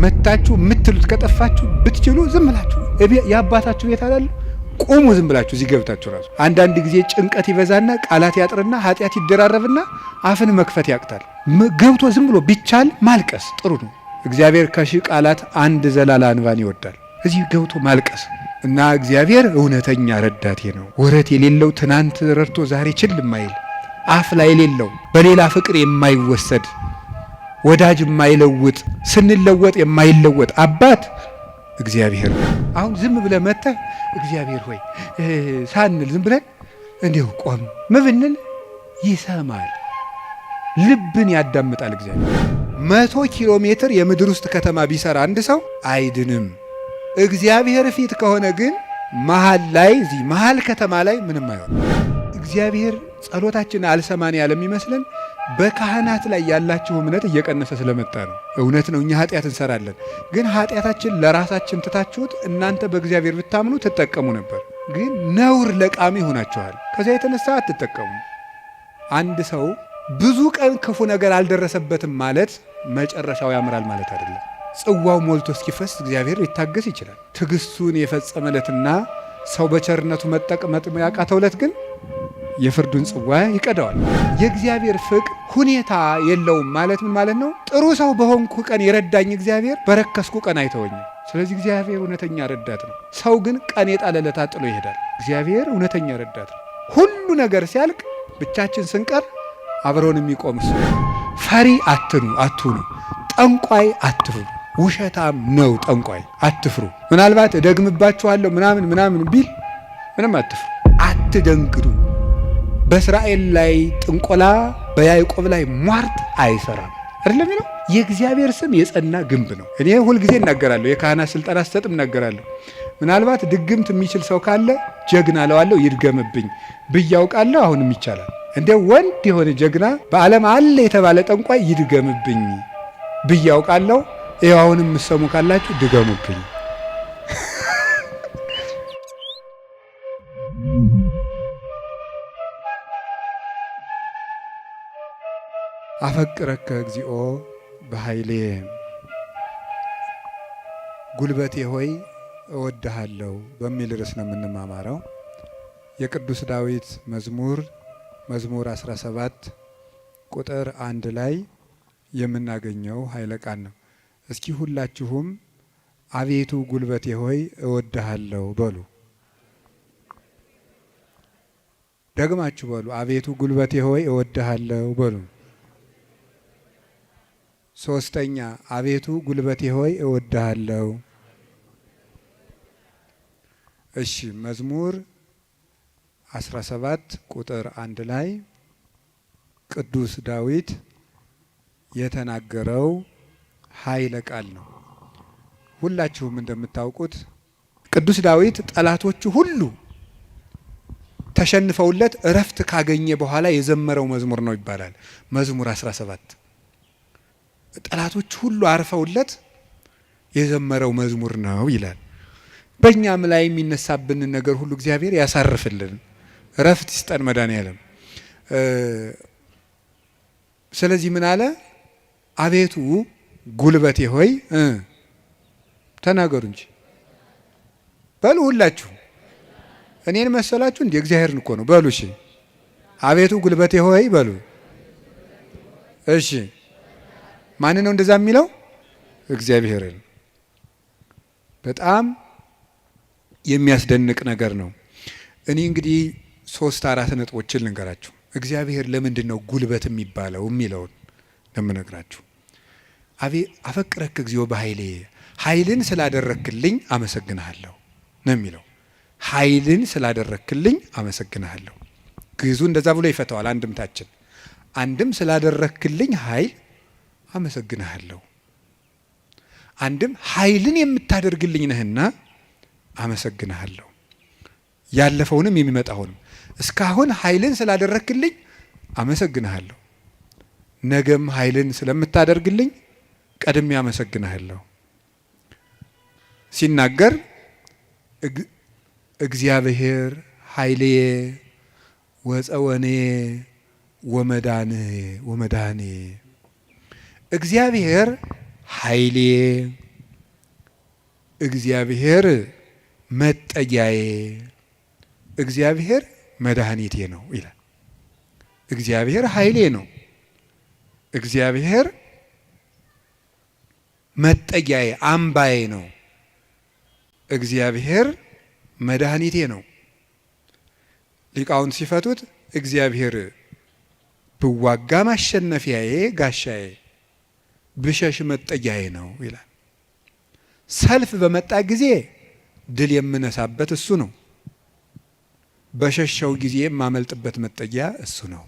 መታችሁ የምትሉት ከጠፋችሁ ብትችሉ ዝም ብላችሁ የአባታችሁ ቤት አይደል ቁሙ። ዝም ብላችሁ እዚህ ገብታችሁ ራሱ አንዳንድ ጊዜ ጭንቀት ይበዛና ቃላት ያጥርና ኃጢአት ይደራረብና አፍን መክፈት ያቅታል። ገብቶ ዝም ብሎ ቢቻል ማልቀስ ጥሩ ነው። እግዚአብሔር ከሺህ ቃላት አንድ ዘላላ እንባን ይወዳል። እዚህ ገብቶ ማልቀስ እና እግዚአብሔር እውነተኛ ረዳቴ ነው። ወረት የሌለው ትናንት ረድቶ ዛሬ ችል የማይል አፍ ላይ የሌለው በሌላ ፍቅር የማይወሰድ ወዳጅ የማይለውጥ ስንለወጥ የማይለወጥ አባት እግዚአብሔር ነው። አሁን ዝም ብለህ መጥተህ እግዚአብሔር ሆይ ሳንል ዝም ብለን እንዲሁ ቆም ምብንል ይሰማል፣ ልብን ያዳምጣል። እግዚአብሔር 100 ኪሎ ሜትር የምድር ውስጥ ከተማ ቢሰራ አንድ ሰው አይድንም። እግዚአብሔር ፊት ከሆነ ግን መሃል ላይ እዚህ መሃል ከተማ ላይ ምንም አይሆንም። እግዚአብሔር ጸሎታችን አልሰማን ያለ የሚመስለን በካህናት ላይ ያላችሁ እምነት እየቀነሰ ስለመጣ ነው። እውነት ነው፣ እኛ ኃጢአት እንሰራለን። ግን ኃጢአታችን ለራሳችን ትታችሁት እናንተ በእግዚአብሔር ብታምኑ ትጠቀሙ ነበር። ግን ነውር ለቃሚ ሆናችኋል። ከዚያ የተነሳ አትጠቀሙ። አንድ ሰው ብዙ ቀን ክፉ ነገር አልደረሰበትም ማለት መጨረሻው ያምራል ማለት አይደለም። ጽዋው ሞልቶ እስኪፈስ እግዚአብሔር ሊታገስ ይችላል። ትዕግስቱን የፈጸመለትና ሰው በቸርነቱ መጠቅመጥ ያቃተውለት ግን የፍርዱን ጽዋ ይቀዳዋል። የእግዚአብሔር ፍቅር ሁኔታ የለውም ማለት ምን ማለት ነው? ጥሩ ሰው በሆንኩ ቀን የረዳኝ እግዚአብሔር በረከስኩ ቀን አይተወኝም። ስለዚህ እግዚአብሔር እውነተኛ ረዳት ነው። ሰው ግን ቀን የጣለለት ጥሎ ይሄዳል። እግዚአብሔር እውነተኛ ረዳት ነው። ሁሉ ነገር ሲያልቅ ብቻችን ስንቀር አብረውን የሚቆም እሱ። ፈሪ አትሁኑ፣ ጠንቋይ አትፍሩ። ውሸታም ነው ጠንቋይ፣ አትፍሩ። ምናልባት እደግምባችኋለሁ ምናምን ቢል ምንም አትፍሩ፣ አትደንግጡ። በእስራኤል ላይ ጥንቆላ በያዕቆብ ላይ ሟርት አይሰራም አይደለም ነው። የእግዚአብሔር ስም የጸና ግንብ ነው። እኔ ሁልጊዜ እናገራለሁ፣ የካህናት ስልጠና ስሰጥም እናገራለሁ። ምናልባት ድግምት የሚችል ሰው ካለ ጀግና እለዋለሁ ይድገምብኝ ብያውቃለሁ። አሁንም ይቻላል። እንደ ወንድ የሆነ ጀግና በዓለም አለ የተባለ ጠንቋይ ይድገምብኝ ብያውቃለሁ። ይኸው አሁንም የምትሰሙ ካላችሁ ድገሙብኝ። አፈቅረከ እግዚኦ በኃይሌ ጉልበቴ ሆይ እወድሃለሁ በሚል ርዕስ ነው የምንማማረው። የቅዱስ ዳዊት መዝሙር 17 ቁጥር 1 ላይ የምናገኘው ኃይለ ቃል ነው። እስኪ ሁላችሁም አቤቱ ጉልበቴ ሆይ እወድሃለሁ በሉ። ደግማችሁ በሉ። አቤቱ ጉልበቴ ሆይ እወድሃለሁ በሉ። ሶስተኛ አቤቱ ጉልበቴ ሆይ እወድሃለሁ። እሺ መዝሙር 17 ቁጥር 1 ላይ ቅዱስ ዳዊት የተናገረው ኃይለ ቃል ነው። ሁላችሁም እንደምታውቁት ቅዱስ ዳዊት ጠላቶቹ ሁሉ ተሸንፈውለት እረፍት ካገኘ በኋላ የዘመረው መዝሙር ነው ይባላል። መዝሙር 17 ጠላቶቹ ሁሉ አርፈውለት የዘመረው መዝሙር ነው ይላል። በእኛም ላይ የሚነሳብንን ነገር ሁሉ እግዚአብሔር ያሳርፍልን፣ እረፍት ይስጠን መድኃኔዓለም። ስለዚህ ምን አለ? አቤቱ ጉልበቴ ሆይ ተናገሩ እንጂ በሉ። ሁላችሁ እኔን መሰላችሁ እንዴ? እግዚአብሔርን እኮ ነው በሉ። እሺ አቤቱ ጉልበቴ ሆይ በሉ። እሺ ማን ነው እንደዛ የሚለው? እግዚአብሔርን። በጣም የሚያስደንቅ ነገር ነው። እኔ እንግዲህ 3-4 ነጥቦችን ልንገራችሁ። እግዚአብሔር ለምንድን ነው ጉልበት የሚባለው የሚለውን ለምነግራችሁ። አፈቅረክ እግዚኦ በኃይሌ ኃይልን ስላደረክልኝ አመሰግንሃለሁ ነው የሚለው። ኃይልን ስላደረክልኝ አመሰግንሃለሁ። ግዙ እንደዛ ብሎ ይፈታዋል አንድምታችን። አንድም ስላደረክልኝ ኃይል አመሰግንሃለሁ፣ አንድም ኃይልን የምታደርግልኝ ነህና አመሰግንሃለሁ። ያለፈውንም የሚመጣውንም እስካሁን ኃይልን ስላደረክልኝ አመሰግንሃለሁ፣ ነገም ኃይልን ስለምታደርግልኝ ቀድሜ አመሰግንሃለሁ። ሲናገር እግዚአብሔር ኃይልየ ወፀወኔ ወመዳኔ እግዚአብሔር ኃይልየ እግዚአብሔር መጠጊያዬ፣ እግዚአብሔር መድኃኒቴ ነው ይላል። እግዚአብሔር ኃይሌ ነው። እግዚአብሔር መጠጊያዬ አምባዬ ነው። እግዚአብሔር መድኃኒቴ ነው። ሊቃውንት ሲፈቱት እግዚአብሔር ብዋጋ ማሸነፊያዬ ጋሻዬ፣ ብሸሽ መጠጊያዬ ነው ይላል። ሰልፍ በመጣ ጊዜ ድል የምነሳበት እሱ ነው። በሸሸው ጊዜ የማመልጥበት መጠጊያ እሱ ነው።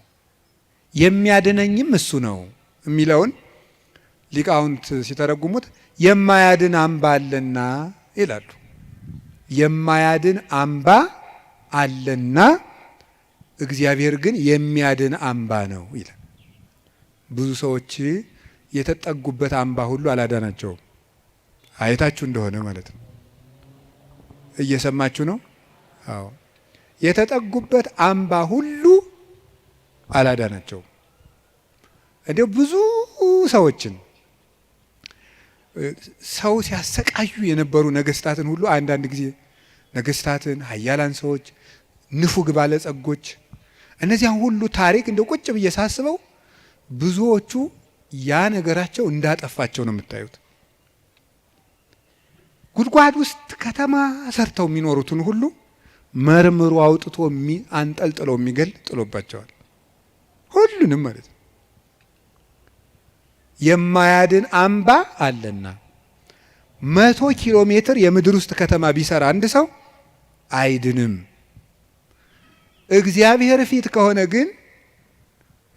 የሚያድነኝም እሱ ነው የሚለውን ሊቃውንት ሲተረጉሙት የማያድን አምባ አለና ይላሉ። የማያድን አምባ አለና እግዚአብሔር ግን የሚያድን አምባ ነው ይላል። ብዙ ሰዎች የተጠጉበት አምባ ሁሉ አላዳናቸውም። አይታችሁ እንደሆነ ማለት ነው። እየሰማችሁ ነው? አዎ። የተጠጉበት አምባ ሁሉ አላዳናቸውም። እንዲያው ብዙ ሰዎችን ሰው ሲያሰቃዩ የነበሩ ነገስታትን ሁሉ አንዳንድ ጊዜ ነገስታትን፣ ኃያላን ሰዎች፣ ንፉግ ባለጸጎች እነዚያን ሁሉ ታሪክ እንደ ቁጭ ብዬ ሳስበው ብዙዎቹ ያ ነገራቸው እንዳጠፋቸው ነው የምታዩት። ጉድጓድ ውስጥ ከተማ ሰርተው የሚኖሩትን ሁሉ መርምሮ አውጥቶ አንጠልጥለው የሚገል ጥሎባቸዋል። ሁሉንም ማለት ነው። የማያድን አምባ አለና 100 ኪሎ ሜትር የምድር ውስጥ ከተማ ቢሰራ አንድ ሰው አይድንም። እግዚአብሔር ፊት ከሆነ ግን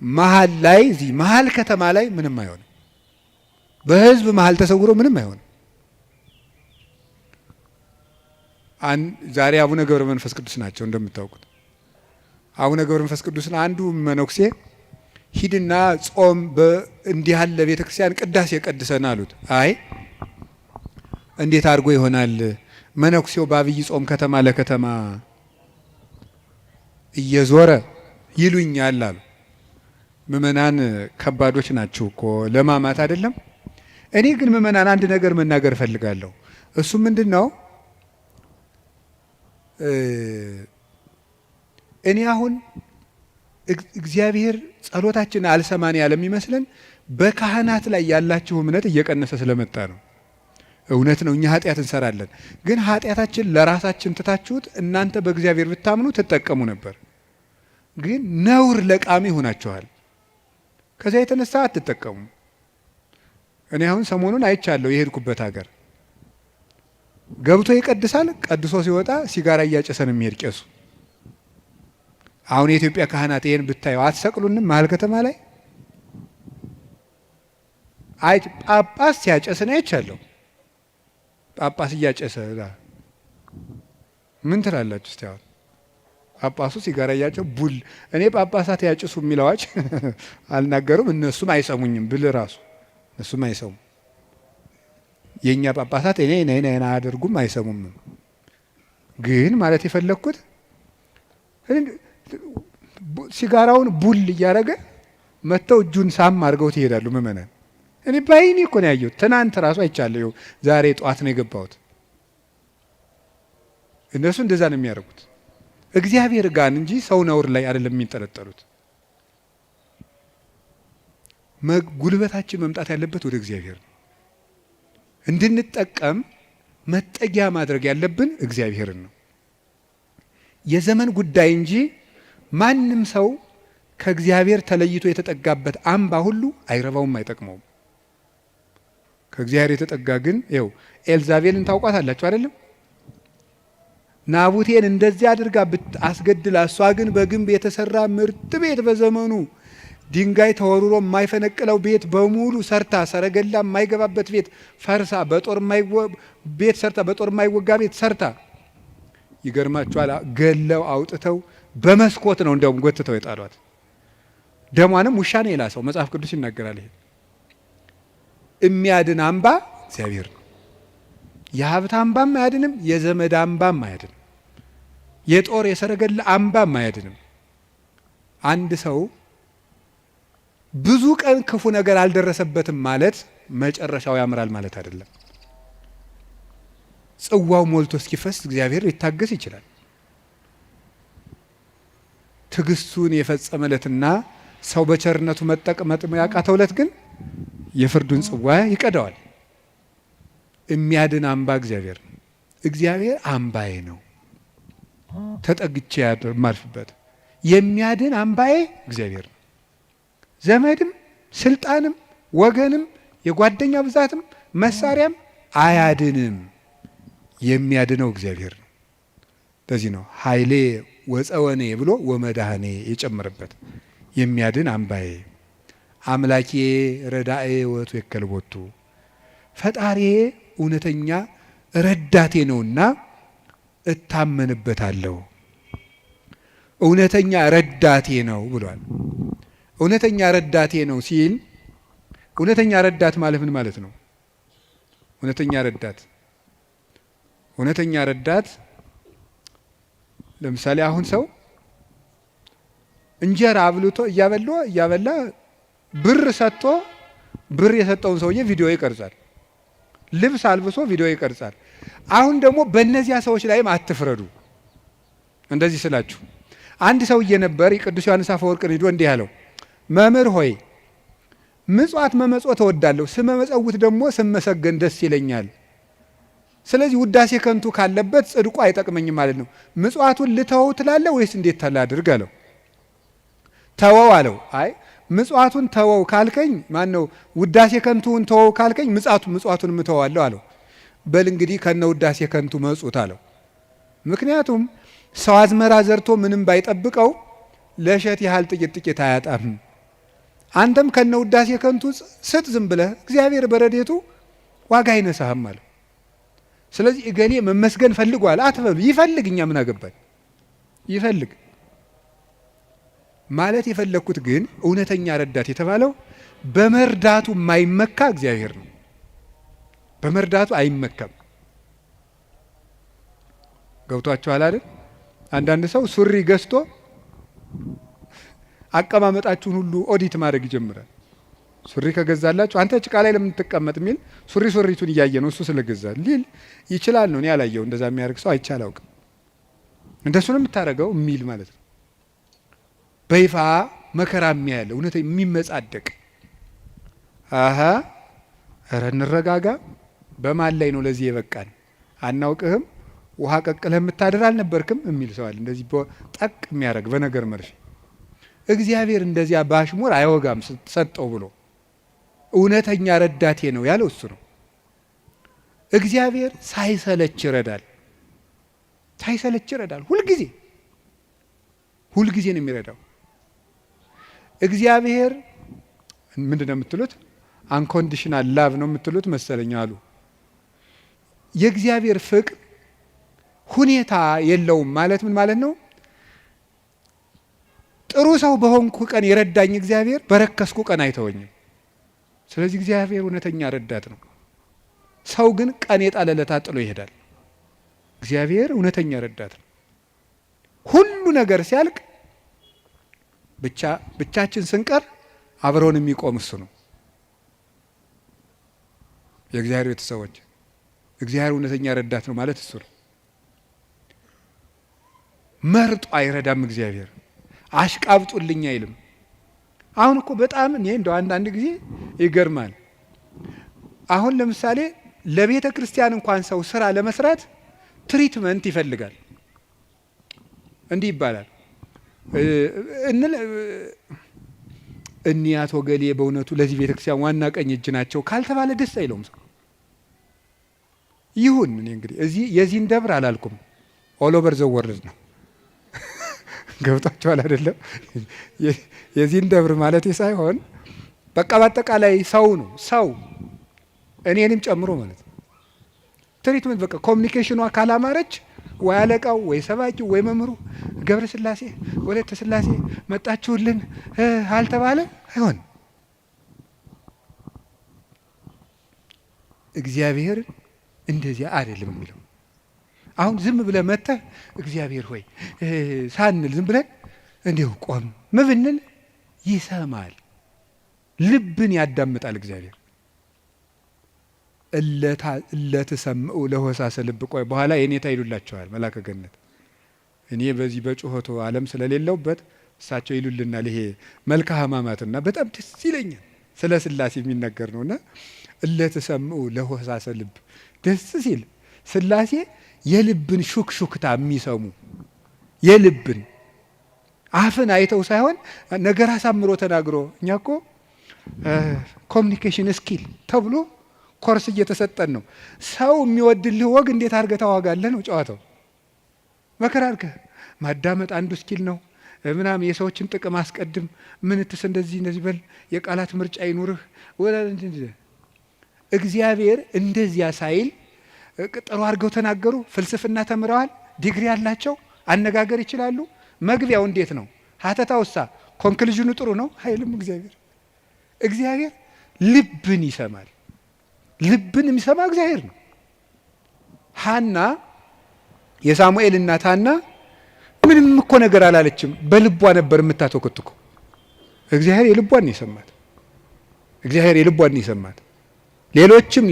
መሀል ላይ እዚህ መሀል ከተማ ላይ ምንም አይሆንም። በህዝብ መሀል ተሰውሮ ምንም አይሆንም። ዛሬ አቡነ ገብረ መንፈስ ቅዱስ ናቸው እንደምታውቁት። አቡነ ገብረ መንፈስ ቅዱስን አንዱ መነኩሴ ሂድና ጾም እንዲህ ያለ ቤተ ክርስቲያን ቅዳሴ ቀድሰን አሉት። አይ እንዴት አድርጎ ይሆናል? መነኩሴው በአብይ ጾም ከተማ ለከተማ እየዞረ ይሉኛል አሉ። ምእመናን ከባዶች ናቸው እኮ ለማማት አይደለም። እኔ ግን ምእመናን አንድ ነገር መናገር እፈልጋለሁ። እሱ ምንድን ነው? እኔ አሁን እግዚአብሔር ጸሎታችን አልሰማን ያለ የሚመስለን በካህናት ላይ ያላችሁ እምነት እየቀነሰ ስለመጣ ነው። እውነት ነው፣ እኛ ኃጢአት እንሰራለን። ግን ኃጢአታችን ለራሳችን ትታችሁት እናንተ በእግዚአብሔር ብታምኑ ትጠቀሙ ነበር። ግን ነውር ለቃሚ ሆናችኋል። ከዚያ የተነሳ አትጠቀሙ። እኔ አሁን ሰሞኑን አይቻለሁ። የሄድኩበት ሀገር ገብቶ ይቀድሳል፣ ቀድሶ ሲወጣ ሲጋራ እያጨሰን የሚሄድ ቄሱ። አሁን የኢትዮጵያ ካህናት ይሄን ብታየው አትሰቅሉንም? መሀል ከተማ ላይ አይ ጳጳስ ሲያጨስ ነው አይቻለሁ። ጳጳስ እያጨሰ ምን ትላላችሁ እስቲ? አሁን ጳጳሱ ሲጋራ እያጨሰ ቡል እኔ ጳጳሳት ያጭሱ የሚል አዋጅ አልናገሩም። እነሱም አይሰሙኝም ብል ራሱ እነሱም አይሰሙም። የኛ ጳጳሳት እኔ አያደርጉም አይሰሙም። ግን ማለት የፈለግኩት ሲጋራውን ቡል እያደረገ መጥተው እጁን ሳም አድርገው ይሄዳሉ ምእመናን። እኔ ባይኔ እኮ ነው ያየሁት። ትናንት ራሱ አይቻለሁ። ዛሬ ጠዋት ነው የገባሁት። እነሱ እንደዛ ነው የሚያደርጉት። እግዚአብሔር ጋር እንጂ ሰው ነውር ላይ አይደለም የሚንጠለጠሉት። ጉልበታችን መምጣት ያለበት ወደ እግዚአብሔር ነው። እንድንጠቀም መጠጊያ ማድረግ ያለብን እግዚአብሔርን ነው። የዘመን ጉዳይ እንጂ ማንም ሰው ከእግዚአብሔር ተለይቶ የተጠጋበት አምባ ሁሉ አይረባውም፣ አይጠቅመውም። ከእግዚአብሔር የተጠጋ ግን ይኸው ኤልዛቤልን ታውቋታላችሁ አይደለም? ናቡቴን እንደዚህ አድርጋ አስገድላ፣ እሷ ግን በግንብ የተሰራ ምርጥ ቤት በዘመኑ ድንጋይ ተወርሮ የማይፈነቅለው ቤት በሙሉ ሰርታ፣ ሰረገላ የማይገባበት ቤት ፈርሳ፣ በጦር የማይወጋ ቤት ሰርታ፣ ይገርማችኋል፣ ገለው አውጥተው በመስኮት ነው እንደውም ጎትተው የጣሏት። ደሟንም ውሻ ነው የላሰው። መጽሐፍ ቅዱስ ይናገራል። ይሄ የሚያድን አምባ እግዚአብሔር ነው። የሀብት አምባም አያድንም፣ የዘመድ አምባም አያድንም፣ የጦር የሰረገላ አምባም አያድንም። አንድ ሰው ብዙ ቀን ክፉ ነገር አልደረሰበትም ማለት መጨረሻው ያምራል ማለት አይደለም። ጽዋው ሞልቶ እስኪፈስ እግዚአብሔር ሊታገስ ይችላል። ትዕግስቱን የፈጸመለትና ሰው በቸርነቱ መጠቅመጥ ያቃተውለት ግን የፍርዱን ጽዋ ይቀዳዋል። የሚያድን አምባ እግዚአብሔር ነው። እግዚአብሔር አምባዬ ነው፣ ተጠግቼ የማልፍበት የሚያድን አምባዬ እግዚአብሔር ነው። ዘመድም ስልጣንም ወገንም የጓደኛ ብዛትም መሳሪያም አያድንም። የሚያድነው እግዚአብሔር ነው። ለዚህ ነው ኃይሌ ወፀወኔ ብሎ ወመድኃኔ የጨመረበት። የሚያድን አምባዬ አምላኬ ረዳኤ ወቱ የከልቦቱ ፈጣሪዬ እውነተኛ ረዳቴ ነውና እታመንበታለሁ። እውነተኛ ረዳቴ ነው ብሏል። እውነተኛ ረዳቴ ነው ሲል እውነተኛ ረዳት ማለት ምን ማለት ነው? እውነተኛ ረዳት ለምሳሌ አሁን ሰው እንጀራ አብልቶ እያበላ ብር ሰጥቶ ብር የሰጠውን ሰውዬ ቪዲዮ ይቀርጻል። ልብስ አልብሶ ቪዲዮ ይቀርጻል። አሁን ደግሞ በእነዚያ ሰዎች ላይም አትፍረዱ። እንደዚህ ስላችሁ አንድ ሰውዬ ነበር ቅዱስ ዮሐንስ አፈወርቅን ሂዶ እንዲህ ያለው፣ መምህር ሆይ ምጽዋት መመጽወት እወዳለሁ፣ ስመመጸውት ደግሞ ስመሰገን ደስ ይለኛል። ስለዚህ ውዳሴ ከንቱ ካለበት ጽድቁ አይጠቅመኝም ማለት ነው። ምጽዋቱን ልተወው ትላለህ ወይስ እንዴት ታላድርግ አለው። ተወው አለው። አይ ምጽዋቱን ተወው ካልከኝ ማነው ውዳሴ ከንቱን ተወው ካልከኝ ምጽዋቱን ምተዋለሁ አለው። በል እንግዲህ ከነ ውዳሴ ከንቱ መጹት አለው። ምክንያቱም ሰው አዝመራ ዘርቶ ምንም ባይጠብቀው ለእሸት ያህል ጥቂት አያጣም። አንተም ከነ ውዳሴ ከንቱ ስጥ ዝም ብለህ እግዚአብሔር በረዴቱ ዋጋ አይነሳህም አለው። ስለዚህ እገሌ መመስገን ፈልጓል አትበሉ። ይፈልግ፣ እኛ ምን አገባን? ይፈልግ ማለት የፈለግኩት ግን እውነተኛ ረዳት የተባለው በመርዳቱ የማይመካ እግዚአብሔር ነው። በመርዳቱ አይመካም። ገብቷችኋል አይደል? አንዳንድ ሰው ሱሪ ገዝቶ አቀማመጣችሁን ሁሉ ኦዲት ማድረግ ይጀምራል። ሱሪ ከገዛላችሁ አንተ ጭቃ ላይ ለምን ትቀመጥ የሚል ሱሪቱን እያየ ነው እሱ ስለገዛል ሊል ይችላል ነው። እኔ ያላየው እንደዛ የሚያደርግ ሰው አይቼ አላውቅም። እንደሱ ነው የምታደርገው የሚል ማለት ነው። በይፋ መከራ የሚያለ እውነት የሚመጻደቅ ኧረ እንረጋጋ። በማን ላይ ነው ለዚህ የበቃን? አናውቅህም፣ ውሃ ቀቅለህ የምታድር አልነበርክም የሚል ሰዋል። እንደዚህ ጠቅ የሚያደርግ በነገር መርፌ። እግዚአብሔር እንደዚያ ባሽሙር አይወጋም ሰጠው ብሎ እውነተኛ ረዳቴ ነው ያለው እሱ ነው። እግዚአብሔር ሳይሰለች ይረዳል። ሁልጊዜ ነው የሚረዳው። እግዚአብሔር ምንድን ነው የምትሉት? አንኮንዲሽናል ላቭ ነው የምትሉት መሰለኝ አሉ። የእግዚአብሔር ፍቅር ሁኔታ የለውም ማለት ምን ማለት ነው? ጥሩ ሰው በሆንኩ ቀን የረዳኝ እግዚአብሔር በረከስኩ ቀን አይተወኝም። ስለዚህ እግዚአብሔር እውነተኛ ረዳት ነው። ሰው ግን ቀን የጣለለታ ጥሎ ይሄዳል። እግዚአብሔር እውነተኛ ረዳት ነው። ሁሉ ነገር ሲያልቅ ብቻችን ስንቀር አብረውን የሚቆም እሱ ነው። የእግዚአብሔር ቤተሰቦች እግዚአብሔር እውነተኛ ረዳት ነው ማለት እሱ ነው። መርጦ አይረዳም። እግዚአብሔር አሽቃብጡልኝ አይልም። አሁን እኮ በጣም እኔ እንደው አንዳንድ ጊዜ ይገርማል። አሁን ለምሳሌ ለቤተ ክርስቲያን እንኳን ሰው ስራ ለመስራት ትሪትመንት ይፈልጋል። እንዲህ ይባላል እኒህ አቶ ገሌ በእውነቱ ለዚህ ቤተ ክርስቲያን ዋና ቀኝ እጅ ናቸው ካልተባለ ደስ አይለውም ሰው። ይሁን እኔ እንግዲህ እዚህ የዚህን ደብር አላልኩም፣ ኦል ኦቨር ዘ ወርልድ ነው። ገብቷቸዋል አይደለም? የዚህን ደብር ማለት ሳይሆን በቃ በአጠቃላይ ሰው ነው። ሰው እኔንም ጨምሮ ማለት ነው። ትሪትመንት በቃ ኮሚኒኬሽኗ ካላማረች ወይ አለቃው ወይ ሰባኪው ወይ መምህሩ ገብረ ስላሴ ወለተ ስላሴ መጣችሁልን አልተባለ አይሆን። እግዚአብሔር እንደዚያ አይደለም የሚለው። አሁን ዝም ብለህ መጥተህ እግዚአብሔር ሆይ ሳንል ዝም ብለን እንዲሁ ቆም ብንል ይሰማል፣ ልብን ያዳምጣል እግዚአብሔር። እለትሰምዑ ለሆሳሰ ልብ። ቆይ በኋላ የኔታ ይሉላቸዋል መላከ ገነት። እኔ በዚህ በጩኸቱ ዓለም ስለሌለውበት እሳቸው ይሉልናል። ይሄ መልካ ሕማማትና በጣም ደስ ይለኛል። ስለ ሥላሴ የሚነገር ነውና እለትሰምዑ ለሆሳሰ ልብ። ደስ ሲል ሥላሴ የልብን ሹክሹክታ የሚሰሙ የልብን አፍን አይተው ሳይሆን ነገር አሳምሮ ተናግሮ። እኛ እኮ ኮሚኒኬሽን ስኪል ተብሎ ኮርስ እየተሰጠን ነው። ሰው የሚወድልህ ወግ እንዴት አድርገህ ታዋጋለህ ነው ጨዋታው። መከራ አድርገህ ማዳመጥ አንዱ ስኪል ነው ምናምን። የሰዎችን ጥቅም አስቀድም፣ ምንትስ እንደዚህ በል፣ የቃላት ምርጫ ይኑርህ። እግዚአብሔር እንደዚያ ሳይል ጥሩ አድርገው ተናገሩ። ፍልስፍና ተምረዋል፣ ዲግሪ ያላቸው አነጋገር ይችላሉ። መግቢያው እንዴት ነው? ሀተታውሳ ኮንክሉዥኑ ጥሩ ነው አይልም። እግዚአብሔር ልብን ይሰማል። ልብን የሚሰማ እግዚአብሔር ነው። ሐና የሳሙኤል እናት ሐና ምንም እኮ ነገር አላለችም። በልቧ ነበር የምታተኮትኩ። እግዚአብሔር የልቧን ይሰማት። እግዚአብሔር የልቧን ይሰማት። ሌሎችም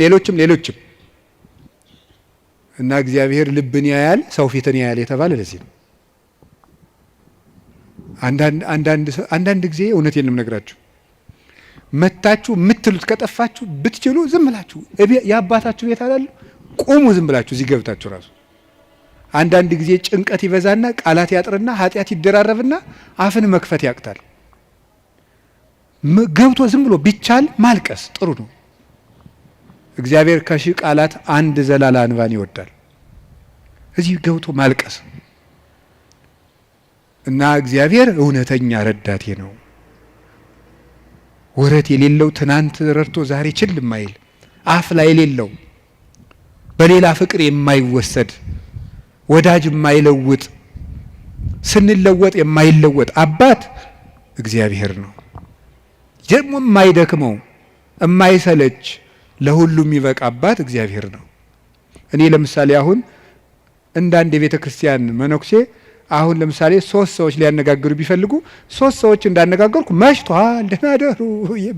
እና እግዚአብሔር ልብን ያያል፣ ሰው ፊትን ያያል የተባለ ለዚህ ነው። አንዳንድ ጊዜ እውነቴን ነው የምነግራችሁ፣ መታችሁ የምትሉት ከጠፋችሁ ብትችሉ ዝም ብላችሁ የአባታችሁ ቤት አላለ ቁሙ። ዝም ብላችሁ እዚህ ገብታችሁ ራሱ አንዳንድ ጊዜ ጭንቀት ይበዛና ቃላት ያጥርና ኃጢአት ይደራረብና አፍን መክፈት ያቅታል። ገብቶ ዝም ብሎ ቢቻል ማልቀስ ጥሩ ነው። እግዚአብሔር ከሺህ ቃላት አንድ ዘላላ እንባን ይወዳል። እዚህ ገብቶ ማልቀስ እና እግዚአብሔር እውነተኛ ረዳቴ ነው። ወረት የሌለው ትናንት ረድቶ ዛሬ ችል የማይል አፍ ላይ የሌለው በሌላ ፍቅር የማይወሰድ ወዳጅ የማይለውጥ ስንለወጥ የማይለወጥ አባት እግዚአብሔር ነው። ደግሞ የማይደክመው የማይሰለች ለሁሉም ይበቃ አባት እግዚአብሔር ነው። እኔ ለምሳሌ አሁን እንዳንድ የቤተ ክርስቲያን መነኩሴ አሁን ለምሳሌ 3 ሰዎች ሊያነጋግሩ ቢፈልጉ 3 ሰዎች እንዳነጋገርኩ መሽቷል ደህና ደሩ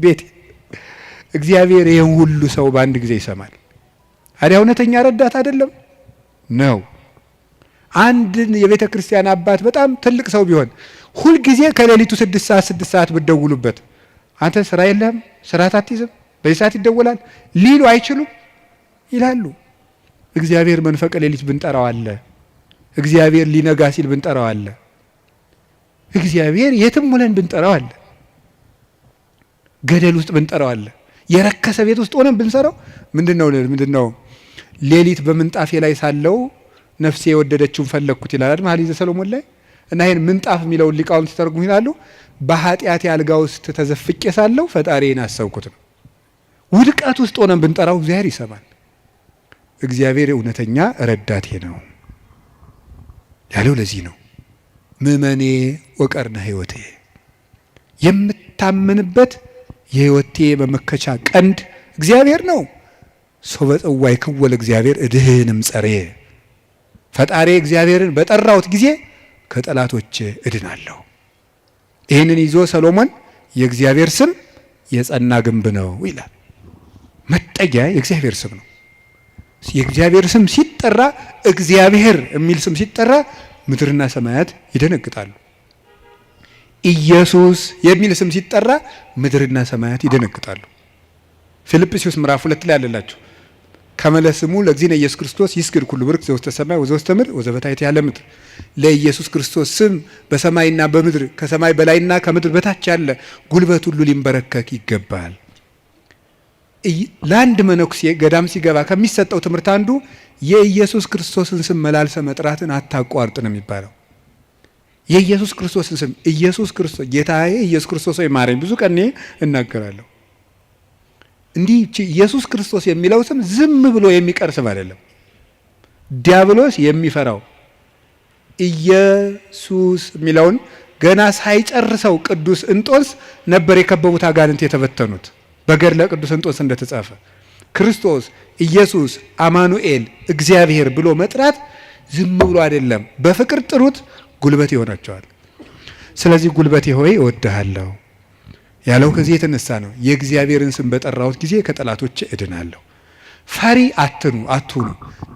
ቤት። እግዚአብሔር ይሄን ሁሉ ሰው በአንድ ጊዜ ይሰማል። አዲያ እውነተኛ ረዳት አይደለም ነው። አንድን የቤተ ክርስቲያን አባት በጣም ትልቅ ሰው ቢሆን ሁል ጊዜ ከሌሊቱ 6 ሰዓት ብትደውሉበት አንተ ስራ የለህም ስራ አትይዝም በዚህ ሰዓት ይደወላል ሊሉ አይችሉም ይላሉ። እግዚአብሔር መንፈቀ ሌሊት ብንጠራው አለ። እግዚአብሔር ሊነጋ ሲል ብንጠራው አለ። እግዚአብሔር የትም ሆነን ብንጠራው አለ። ገደል ውስጥ ብንጠራው አለ። የረከሰ ቤት ውስጥ ሆነን ብንሰራው ምንድነው ሌሊት በምንጣፌ ላይ ሳለው ነፍሴ የወደደችውን ፈለግኩት ይላል መኃልየ ሰሎሞን ላይ። እና ይሄን ምንጣፍ የሚለውን ሊቃውንት ሲተረጉሙ ይላሉ በኃጢአት አልጋ ውስጥ ተዘፍቄ ሳለው ፈጣሪን አሰብኩት ነው። ውድቀት ውስጥ ሆነን ብንጠራው እግዚአብሔር ይሰማል። እግዚአብሔር እውነተኛ ረዳቴ ነው ያለው ለዚህ ነው። ምእመኔ ወቀርነ ሕይወቴ፣ የምታምንበት የሕይወቴ መመከቻ ቀንድ እግዚአብሔር ነው። ሰው በጽዋይ ክወል እግዚአብሔር እድህንም ጸሬ፣ ፈጣሪ እግዚአብሔርን በጠራሁት ጊዜ ከጠላቶች እድናለሁ። ይህንን ይዞ ሰሎሞን የእግዚአብሔር ስም የጸና ግንብ ነው ይላል። መጠጊያ የእግዚአብሔር ስም ነው። የእግዚአብሔር ስም ሲጠራ እግዚአብሔር የሚል ስም ሲጠራ ምድርና ሰማያት ይደነግጣሉ። ኢየሱስ የሚል ስም ሲጠራ ምድርና ሰማያት ይደነግጣሉ። ፊልጵስዩስ ምዕራፍ 2 ላይ አለላችሁ ከመለስሙ ለእግዚእነ ኢየሱስ ክርስቶስ ይስግድ ኩሉ ብርክ ዘውስተ ሰማይ ወዘውስተ ምድር ወዘበታሕት ያለ ምድር። ለኢየሱስ ክርስቶስ ስም በሰማይና በምድር ከሰማይ በላይና ከምድር በታች ያለ ጉልበት ሁሉ ሊንበረከክ ይገባል። ለአንድ መነኩሴ ገዳም ሲገባ ከሚሰጠው ትምህርት አንዱ የኢየሱስ ክርስቶስን ስም መላልሰ መጥራትን አታቋርጥ ነው የሚባለው። የኢየሱስ ክርስቶስን ስም ኢየሱስ ክርስቶስ ጌታዬ ኢየሱስ ክርስቶስ ወይ ማረኝ ብዙ ቀን እናገራለሁ። እንዲህ ኢየሱስ ክርስቶስ የሚለው ስም ዝም ብሎ የሚቀር ስም አይደለም። ዲያብሎስ የሚፈራው ኢየሱስ የሚለውን ገና ሳይጨርሰው ቅዱስ እንጦንስ ነበር የከበቡት አጋንንት የተበተኑት። በገድለ ቅዱስ እንጦንስ እንደተጻፈ ክርስቶስ ኢየሱስ አማኑኤል እግዚአብሔር ብሎ መጥራት ዝም ብሎ አይደለም። በፍቅር ጥሩት፣ ጉልበት ይሆናቸዋል። ስለዚህ ጉልበቴ ሆይ እወድሃለሁ ያለው ከዚህ የተነሳ ነው። የእግዚአብሔርን ስም በጠራሁት ጊዜ ከጠላቶች እድናለሁ። ፈሪ አትሁኑ።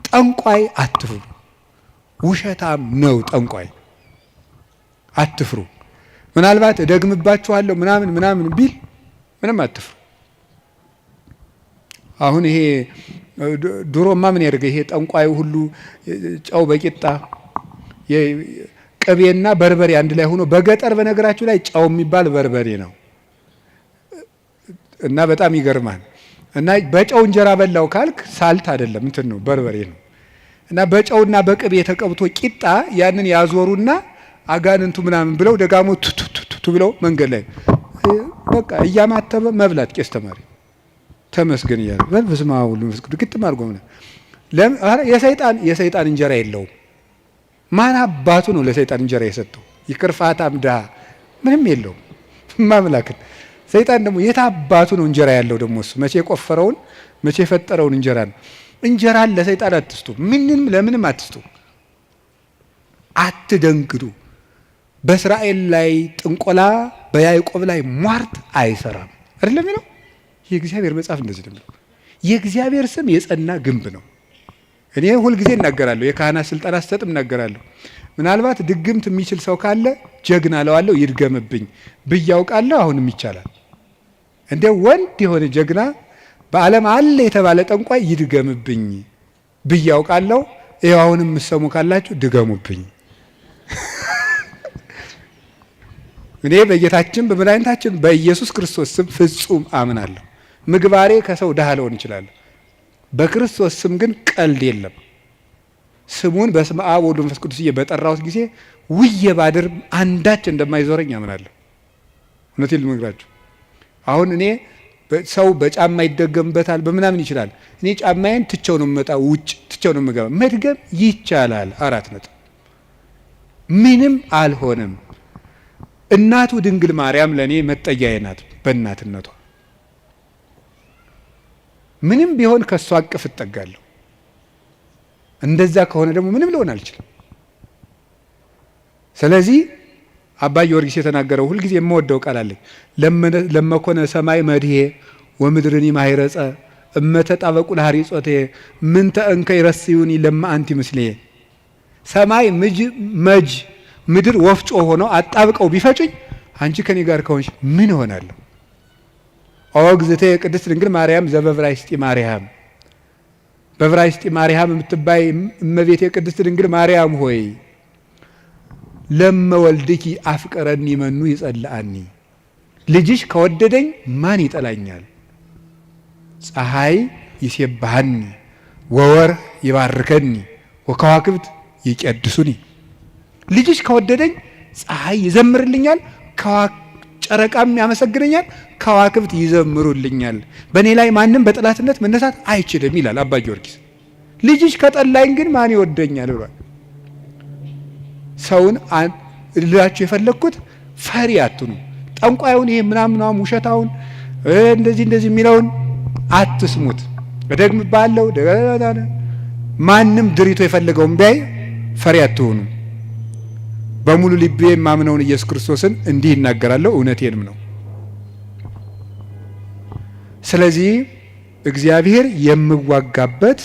ጠንቋይ አትፍሩ። ውሸታም ነው ጠንቋይ፣ አትፍሩ። ምናልባት እደግምባችኋለሁ ምናምን ቢል ምንም አትፍሩ። አሁን ይሄ ድሮማ ምን ያደርገ ይሄ ጠንቋዩ ሁሉ ጨው በቂጣ ቅቤና በርበሬ አንድ ላይ ሆኖ በገጠር በነገራችሁ ላይ ጨው የሚባል በርበሬ ነው እና በጣም ይገርማል። እና በጨው እንጀራ በላው ካልክ ሳልት አይደለም እንትን ነው በርበሬ ነው። እና በጨውና በቅቤ ተቀብቶ ቂጣ ያንን ያዞሩና አጋንንቱ ምናምን ብለው ደጋሞ ቱቱቱቱ ብለው መንገድ ላይ በቃ እያማተበ መብላት ቄስ ተማሪ ተመስገን እያለ በስመ አብ ወወልድ ወመንፈስ ቅዱስ ግጥም አድርጎ የሰይጣን እንጀራ የለውም። ማን አባቱ ነው ለሰይጣን እንጀራ የሰጠው? ይክርፋታም ድሃ ምንም የለውም ማምላክን። ሰይጣን ደግሞ የት አባቱ ነው እንጀራ ያለው? ደግሞ እሱ መቼ የቆፈረውን መቼ የፈጠረውን እንጀራ ነው። እንጀራን ለሰይጣን አትስጡ፣ ለምንም አትስጡ። አትደንግጡ። በእስራኤል ላይ ጥንቆላ በያዕቆብ ላይ ሟርት አይሰራም አይደለም ነው የእግዚአብሔር መጽሐፍ እንደዚህ ነው። የእግዚአብሔር ስም የጸና ግንብ ነው። እኔ ሁልጊዜ እናገራለሁ፣ የካህናት ስልጠና ስሰጥም እናገራለሁ። ምናልባት ድግምት የሚችል ሰው ካለ ጀግና ለዋለሁ ይድገምብኝ ብያውቃለሁ። አሁንም ይቻላል። እንደ ወንድ የሆነ ጀግና በዓለም አለ የተባለ ጠንቋይ ይድገምብኝ ብያውቃለሁ። ይኸው አሁንም የምትሰሙ ካላችሁ ድገሙብኝ። እኔ በጌታችን በመድኃኒታችን በኢየሱስ ክርስቶስ ስም ፍጹም አምናለሁ። ምግባሬ ከሰው ድሃ ልሆን እችላለሁ። በክርስቶስ ስም ግን ቀልድ የለም። ስሙን በስመ አብ ወወልድ ወመንፈስ ቅዱስ በጠራሁት ጊዜ ውዬ ባድር አንዳች እንደማይዞረኝ አምናለሁ። እውነቴን ልነግራችሁ። አሁን እኔ ሰው በጫማ ይደገምበታል በምናምን ይችላል። እኔ ጫማዬን ትቼው ነው የምመጣው፣ ውጭ ትቼው ነው የምገባ። መድገም ይቻላል። 4 ነጥብ። ምንም አልሆነም። እናቱ ድንግል ማርያም ለእኔ መጠጊያዬ ናት። በእናትነቷ ምንም ቢሆን ከእሷ አቅፍ እጠጋለሁ። እንደዛ ከሆነ ደግሞ ምንም ልሆን አልችልም። ስለዚህ አባ ጊዮርጊስ የተናገረው ሁልጊዜ የምወደው ቃል አለኝ። ለመኮነ ሰማይ መድሄ ወምድርኒ ማይረጸ እመተጣበቁ ለሐሪጾቴ ምንተ እንከ ይረስዩኒ ለማ አንቲ ምስሌ። ሰማይ መጅ ምድር ወፍጮ ሆነው አጣብቀው ቢፈጩኝ አንቺ ከኔ ጋር ከሆንሽ ምን እሆናለሁ? ኦግዝቴ ቅድስት ድንግል ማርያም ዘበብራይስጢ ማርያም፣ በብራይስጢ ማርያም የምትባይ እመቤቴ ቅድስት ድንግል ማርያም ሆይ ለመወልድኪ አፍቀረኒ መኑ ይጸልአኒ። ልጅሽ ከወደደኝ ማን ይጠላኛል? ፀሐይ ይሴብሐኒ ወወርኅ ይባርከኒ ወከዋክብት ይቀድሱኒ። ልጅሽ ከወደደኝ ፀሐይ ይዘምርልኛል፣ ጨረቃም ያመሰግነኛል፣ ከዋክብት ይዘምሩልኛል። በእኔ ላይ ማንም በጠላትነት መነሳት አይችልም ይላል አባ ጊዮርጊስ። ልጅሽ ከጠላኝ ግን ማን ይወደኛል ብሏል። ሰውን ልላችሁ የፈለግኩት ፈሪ አትኑ። ጠንቋዩን ይሄ ምናምን ውሸታውን እንደዚህ የሚለውን አትስሙት። እደግምባለሁ ማንም ድሪቶ የፈለገውን ቢያይ ፈሪ አትሆኑ። በሙሉ ልቤ የማምነውን ኢየሱስ ክርስቶስን እንዲህ እናገራለሁ፣ እውነቴንም ነው። ስለዚህ እግዚአብሔር የምዋጋበት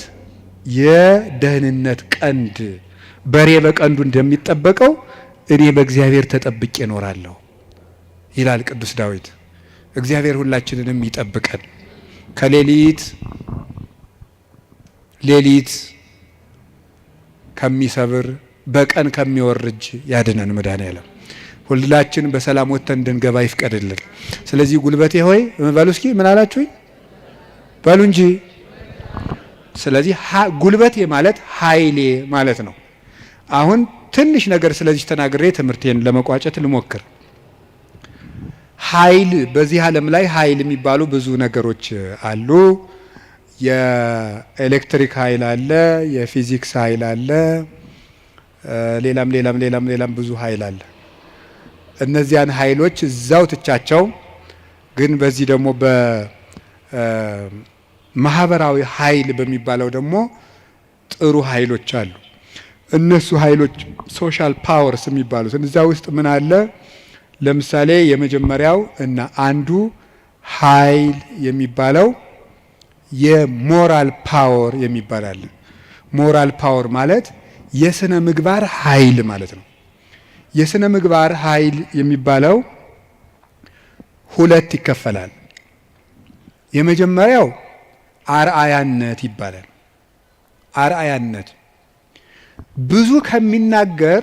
የደህንነት ቀንድ በሬ በቀንዱ እንደሚጠበቀው እኔ በእግዚአብሔር ተጠብቄ እኖራለሁ ይላል ቅዱስ ዳዊት። እግዚአብሔር ሁላችንንም ይጠብቀን፣ ከሌሊት ከሚሰብር በቀን ከሚወርጅ ያድነን መድኃኔዓለም። ሁላችን በሰላም ወጥተን እንድንገባ ይፍቀድልን። ስለዚህ ጉልበቴ ሆይ በሉ እስኪ ምን አላችሁኝ? በሉ እንጂ። ስለዚህ ጉልበቴ ማለት ኃይሌ ማለት ነው። አሁን ትንሽ ነገር ስለዚህ ተናግሬ ትምህርቴን ለመቋጨት ልሞክር። ኃይል፣ በዚህ ዓለም ላይ ኃይል የሚባሉ ብዙ ነገሮች አሉ። የኤሌክትሪክ ኃይል አለ፣ የፊዚክስ ኃይል አለ፣ ሌላም ብዙ ኃይል አለ። እነዚያን ኃይሎች እዛው ትቻቸው፣ ግን በዚህ ደግሞ በማህበራዊ ኃይል በሚባለው ደግሞ ጥሩ ኃይሎች አሉ። እነሱ ኃይሎች ሶሻል ፓወርስ የሚባሉት እዛ ውስጥ ምን አለ? ለምሳሌ የመጀመሪያው እና አንዱ ኃይል የሚባለው የሞራል ፓወር የሚባል አለ። ሞራል ፓወር ማለት የስነ ምግባር ኃይል ማለት ነው። የስነ ምግባር ኃይል የሚባለው ሁለት ይከፈላል። የመጀመሪያው አርአያነት ይባላል። አርአያነት ብዙ ከሚናገር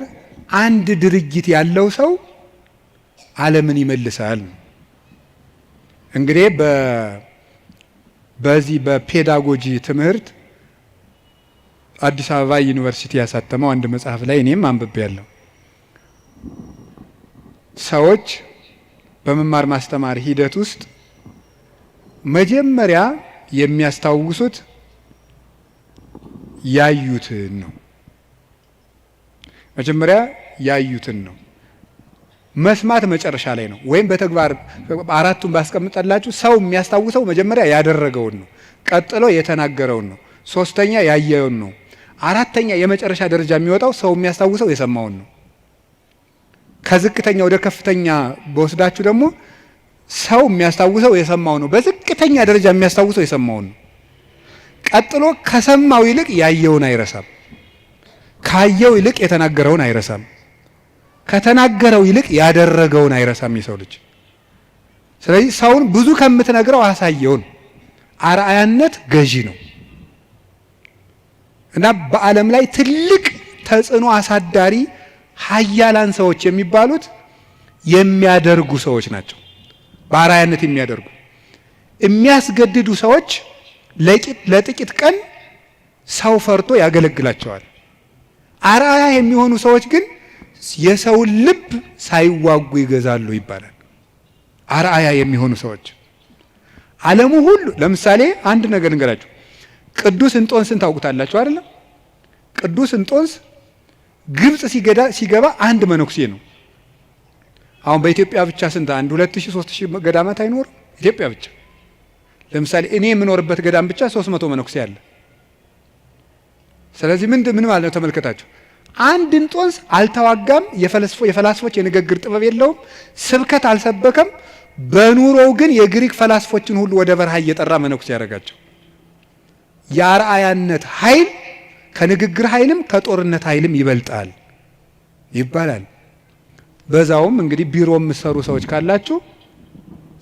አንድ ድርጊት ያለው ሰው ዓለምን ይመልሳል። እንግዲህ በዚህ በፔዳጎጂ ትምህርት አዲስ አበባ ዩኒቨርሲቲ ያሳተመው አንድ መጽሐፍ ላይ እኔም አንብቤያለሁ። ሰዎች በመማር ማስተማር ሂደት ውስጥ መጀመሪያ የሚያስታውሱት ያዩትን ነው። መጀመሪያ ያዩትን ነው። መስማት መጨረሻ ላይ ነው። ወይም በተግባር አራቱን ባስቀምጠላችሁ ሰው የሚያስታውሰው መጀመሪያ ያደረገውን ነው። ቀጥሎ የተናገረውን ነው። ሶስተኛ ያየውን ነው። አራተኛ የመጨረሻ ደረጃ የሚወጣው ሰው የሚያስታውሰው የሰማውን ነው። ከዝቅተኛ ወደ ከፍተኛ በወስዳችሁ ደግሞ ሰው የሚያስታውሰው የሰማውን ነው። በዝቅተኛ ደረጃ የሚያስታውሰው የሰማውን ነው። ቀጥሎ ከሰማው ይልቅ ያየውን አይረሳም። ካየው ይልቅ የተናገረውን አይረሳም። ከተናገረው ይልቅ ያደረገውን አይረሳም የሰው ልጅ። ስለዚህ ሰውን ብዙ ከምትነግረው አሳየውን። አርአያነት ገዢ ነው እና በዓለም ላይ ትልቅ ተጽዕኖ አሳዳሪ ሀያላን ሰዎች የሚባሉት የሚያደርጉ ሰዎች ናቸው። በአርአያነት የሚያደርጉ የሚያስገድዱ ሰዎች ለጥቂት ቀን ሰው ፈርቶ ያገለግላቸዋል። አርአያ የሚሆኑ ሰዎች ግን የሰውን ልብ ሳይዋጉ ይገዛሉ ይባላል። አርአያ የሚሆኑ ሰዎች ዓለሙ ሁሉ ለምሳሌ አንድ ነገር እንገራችሁ። ቅዱስ እንጦንስን ታውቁታላችሁ አይደለም? ቅዱስ እንጦንስ ግብጽ ሲገባ አንድ መነኩሴ ነው። አሁን በኢትዮጵያ ብቻ ስንት 2000-3000 ገዳማት አይኖርም? ኢትዮጵያ ብቻ ለምሳሌ እኔ የምኖርበት ገዳም ብቻ 300 መነኩሴ አለ። ስለዚህ ምን ማለት ነው ተመልከታችሁ። አንድ እንጦንስ አልተዋጋም። የፈላስፎች የንግግር ጥበብ የለውም። ስብከት አልሰበከም። በኑሮው ግን የግሪክ ፈላስፎችን ሁሉ ወደ በረሃ እየጠራ መነኩሴ ያደረጋቸው። የአርአያነት ኃይል ከንግግር ኃይልም ከጦርነት ኃይልም ይበልጣል ይባላል። በዛውም እንግዲህ ቢሮ የምትሰሩ ሰዎች ካላችሁ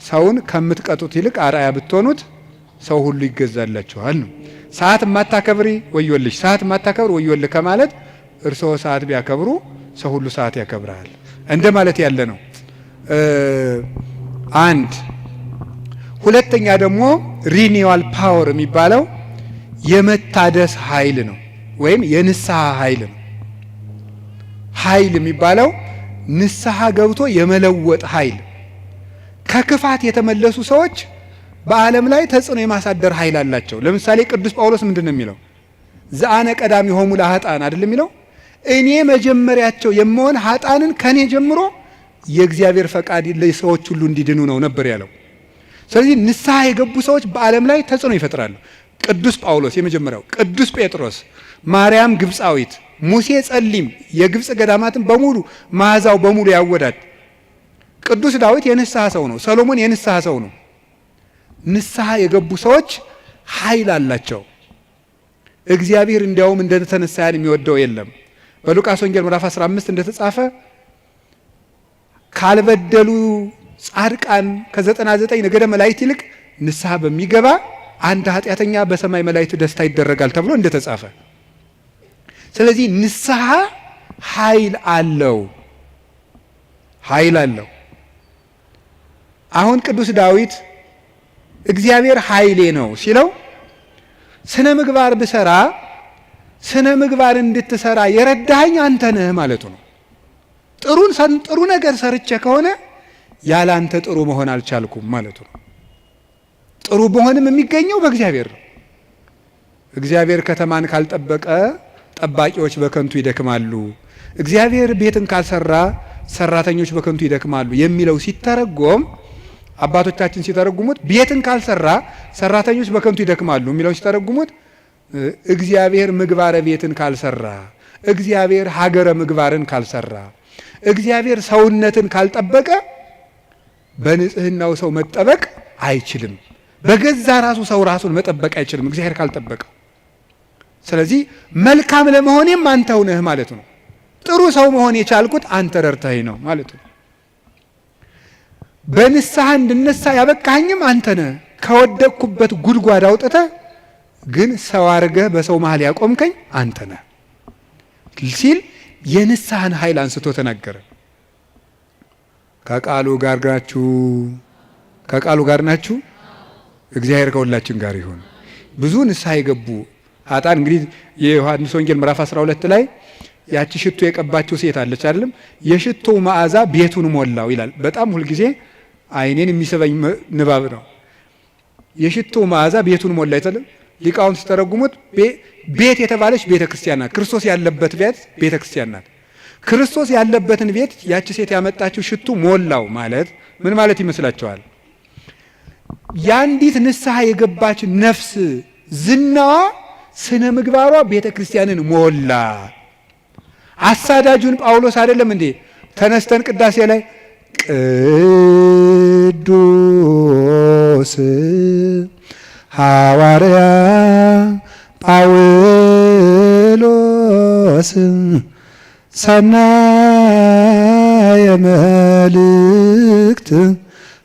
ሰውን ከምትቀጡት ይልቅ አርአያ ብትሆኑት ሰው ሁሉ ይገዛላችኋል ነው። ሰዓት የማታከብሪ ወዮልሽ፣ ሰዓት የማታከብር ወዮልህ ከማለት እርስዎ ሰዓት ቢያከብሩ ሰው ሁሉ ሰዓት ያከብራል እንደ ማለት ያለ ነው። አንድ ሁለተኛ ደግሞ ሪኒዋል ፓወር የሚባለው የመታደስ ኃይል ነው፣ ወይም የንስሐ ኃይል ነው። ኃይል የሚባለው ንስሐ ገብቶ የመለወጥ ኃይል። ከክፋት የተመለሱ ሰዎች በዓለም ላይ ተጽዕኖ የማሳደር ኃይል አላቸው። ለምሳሌ ቅዱስ ጳውሎስ ምንድን ነው የሚለው? ዘአነ ቀዳሚሆሙ ለኃጥአን አይደለም የሚለው? እኔ መጀመሪያቸው የምሆን ኃጥአንን ከኔ ጀምሮ የእግዚአብሔር ፈቃድ ለሰዎች ሁሉ እንዲድኑ ነው ነበር ያለው። ስለዚህ ንስሐ የገቡ ሰዎች በዓለም ላይ ተጽዕኖ ይፈጥራሉ። ቅዱስ ጳውሎስ የመጀመሪያው፣ ቅዱስ ጴጥሮስ፣ ማርያም ግብፃዊት፣ ሙሴ ጸሊም የግብፅ ገዳማትን በሙሉ መዓዛው በሙሉ ያወዳት፣ ቅዱስ ዳዊት የንስሐ ሰው ነው። ሰሎሞን የንስሐ ሰው ነው። ንስሐ የገቡ ሰዎች ኃይል አላቸው። እግዚአብሔር እንዲያውም እንደተነሳያን የሚወደው የለም። በሉቃስ ወንጌል ምዕራፍ 15 እንደተጻፈ ካልበደሉ ጻድቃን ከ99 ነገደ መላእክት ይልቅ ንስሐ በሚገባ አንድ ኃጢአተኛ በሰማይ መላእክት ደስታ ይደረጋል ተብሎ እንደተጻፈ። ስለዚህ ንስሐ ኃይል አለው፣ ኃይል አለው። አሁን ቅዱስ ዳዊት እግዚአብሔር ኃይሌ ነው ሲለው ስነ ምግባር ብሰራ ስነ ምግባር እንድትሰራ የረዳኸኝ አንተ ነህ ማለቱ ነው። ጥሩ ነገር ሰርቼ ከሆነ ያለ አንተ ጥሩ መሆን አልቻልኩም ማለቱ ነው። ጥሩ መሆንም የሚገኘው በእግዚአብሔር ነው። እግዚአብሔር ከተማን ካልጠበቀ ጠባቂዎች በከንቱ ይደክማሉ፣ እግዚአብሔር ቤትን ካልሰራ ሰራተኞች በከንቱ ይደክማሉ የሚለው ሲተረጎም አባቶቻችን ሲተረጉሙት ቤትን ካልሰራ ሰራተኞች በከንቱ ይደክማሉ የሚለው ሲተረጉሙት እግዚአብሔር ምግባረ ቤትን ካልሰራ፣ እግዚአብሔር ሀገረ ምግባርን ካልሰራ፣ እግዚአብሔር ሰውነትን ካልጠበቀ በንጽህናው ሰው መጠበቅ አይችልም። በገዛ ራሱ ሰው ራሱን መጠበቅ አይችልም እግዚአብሔር ካልጠበቀው። ስለዚህ መልካም ለመሆኔም አንተው ነህ ማለት ነው። ጥሩ ሰው መሆን የቻልኩት አንተ ረድተኸኝ ነው ማለት ነው። በንስሐ እንድነሳ ያበቃኸኝም አንተ ነህ። ከወደቅኩበት ጉድጓድ አውጥተህ ግን ሰው አድርገህ በሰው መሀል ያቆምከኝ አንተ ነህ ሲል የንስሐን ኃይል አንስቶ ተናገረ። ከቃሉ ጋር ናችሁ? ከቃሉ ጋር ናችሁ? እግዚአብሔር ከሁላችን ጋር ይሁን። ብዙ ንስሐ የገቡ ኃጥአን እንግዲህ የዮሐንስ ወንጌል ምዕራፍ 12 ላይ ያቺ ሽቶ የቀባችው ሴት አለች አይደለም? የሽቶው መዓዛ ቤቱን ሞላው ይላል። በጣም ሁልጊዜ ዓይኔን የሚስበኝ ንባብ ነው። የሽቶው መዓዛ ቤቱን ሞላ አይደለም? ሊቃውንት ሲተረጉሙት ቤት የተባለች ቤተ ክርስቲያን ናት። ክርስቶስ ያለበት ቤት ቤተ ክርስቲያን ናት። ክርስቶስ ያለበትን ቤት ያቺ ሴት ያመጣችው ሽቱ ሞላው ማለት ምን ማለት ይመስላችኋል? የአንዲት ንስሐ የገባች ነፍስ ዝናዋ፣ ስነ ምግባሯ ቤተ ክርስቲያንን ሞላ። አሳዳጁን ጳውሎስ አይደለም እንዴ ተነስተን ቅዳሴ ላይ ቅዱስ ሐዋርያ ጳውሎስ ሰናየ መልእክት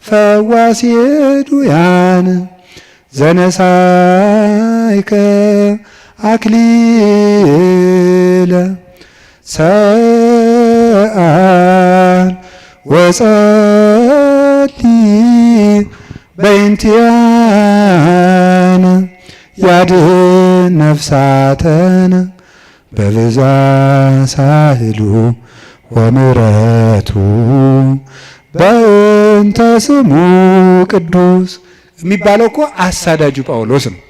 ፈዋሲ ዱያን ዘነሳይከ አክሊለ ሰአል ወጸሊ በእንቲአነ ያድኅን ነፍሳተነ በብዛ ሳህሉ ወምሕረቱ በእንተ ስሙ ቅዱስ የሚባለው እኮ አሳዳጁ ጳውሎስ ነው።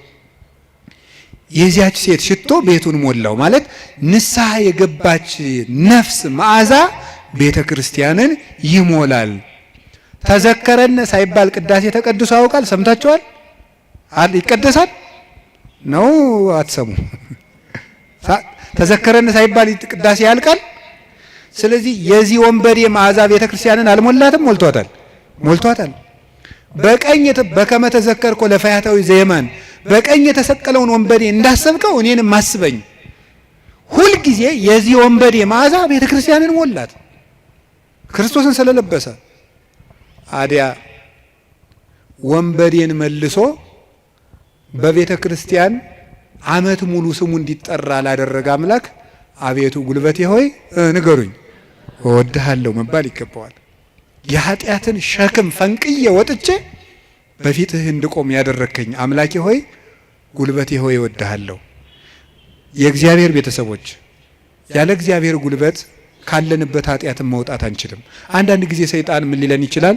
የዚያች ሴት ሽቶ ቤቱን ሞላው ማለት ንስሐ የገባች ነፍስ መዓዛ ቤተ ክርስቲያንን ይሞላል። ተዘከረነ ሳይባል ቅዳሴ ተቀድሶ ያውቃል? ሰምታችኋል? ይቀደሳል ነው አትሰሙ? ተዘከረነ ሳይባል ቅዳሴ ያልቃል? ስለዚህ የዚህ ወንበዴ መዓዛ ቤተ ክርስቲያንን አልሞላትም? ሞልቷታል፣ ሞልቷታል። በቀኝ በከመ ተዘከርኮ ለፈያታዊ ዘየማን በቀኝ የተሰቀለውን ወንበዴ እንዳሰብከው እኔንም አስበኝ። ሁልጊዜ የዚህ ወንበዴ መዓዛ ቤተ ክርስቲያንን ሞላት ክርስቶስን ስለለበሰ። አዲያ ወንበዴን መልሶ በቤተ ክርስቲያን ዓመት ሙሉ ስሙ እንዲጠራ ላደረገ አምላክ አቤቱ ጉልበቴ ሆይ ንገሩኝ እወድሃለሁ መባል ይገባዋል። የኃጢአትን ሸክም ፈንቅዬ ወጥቼ በፊትህ እንድቆም ያደረከኝ አምላኬ ሆይ ጉልበቴ ሆይ እወድሃለሁ። የእግዚአብሔር ቤተሰቦች ያለ እግዚአብሔር ጉልበት ካለንበት ኃጢአትን መውጣት አንችልም። አንዳንድ ጊዜ ሰይጣን ምን ሊለን ይችላል?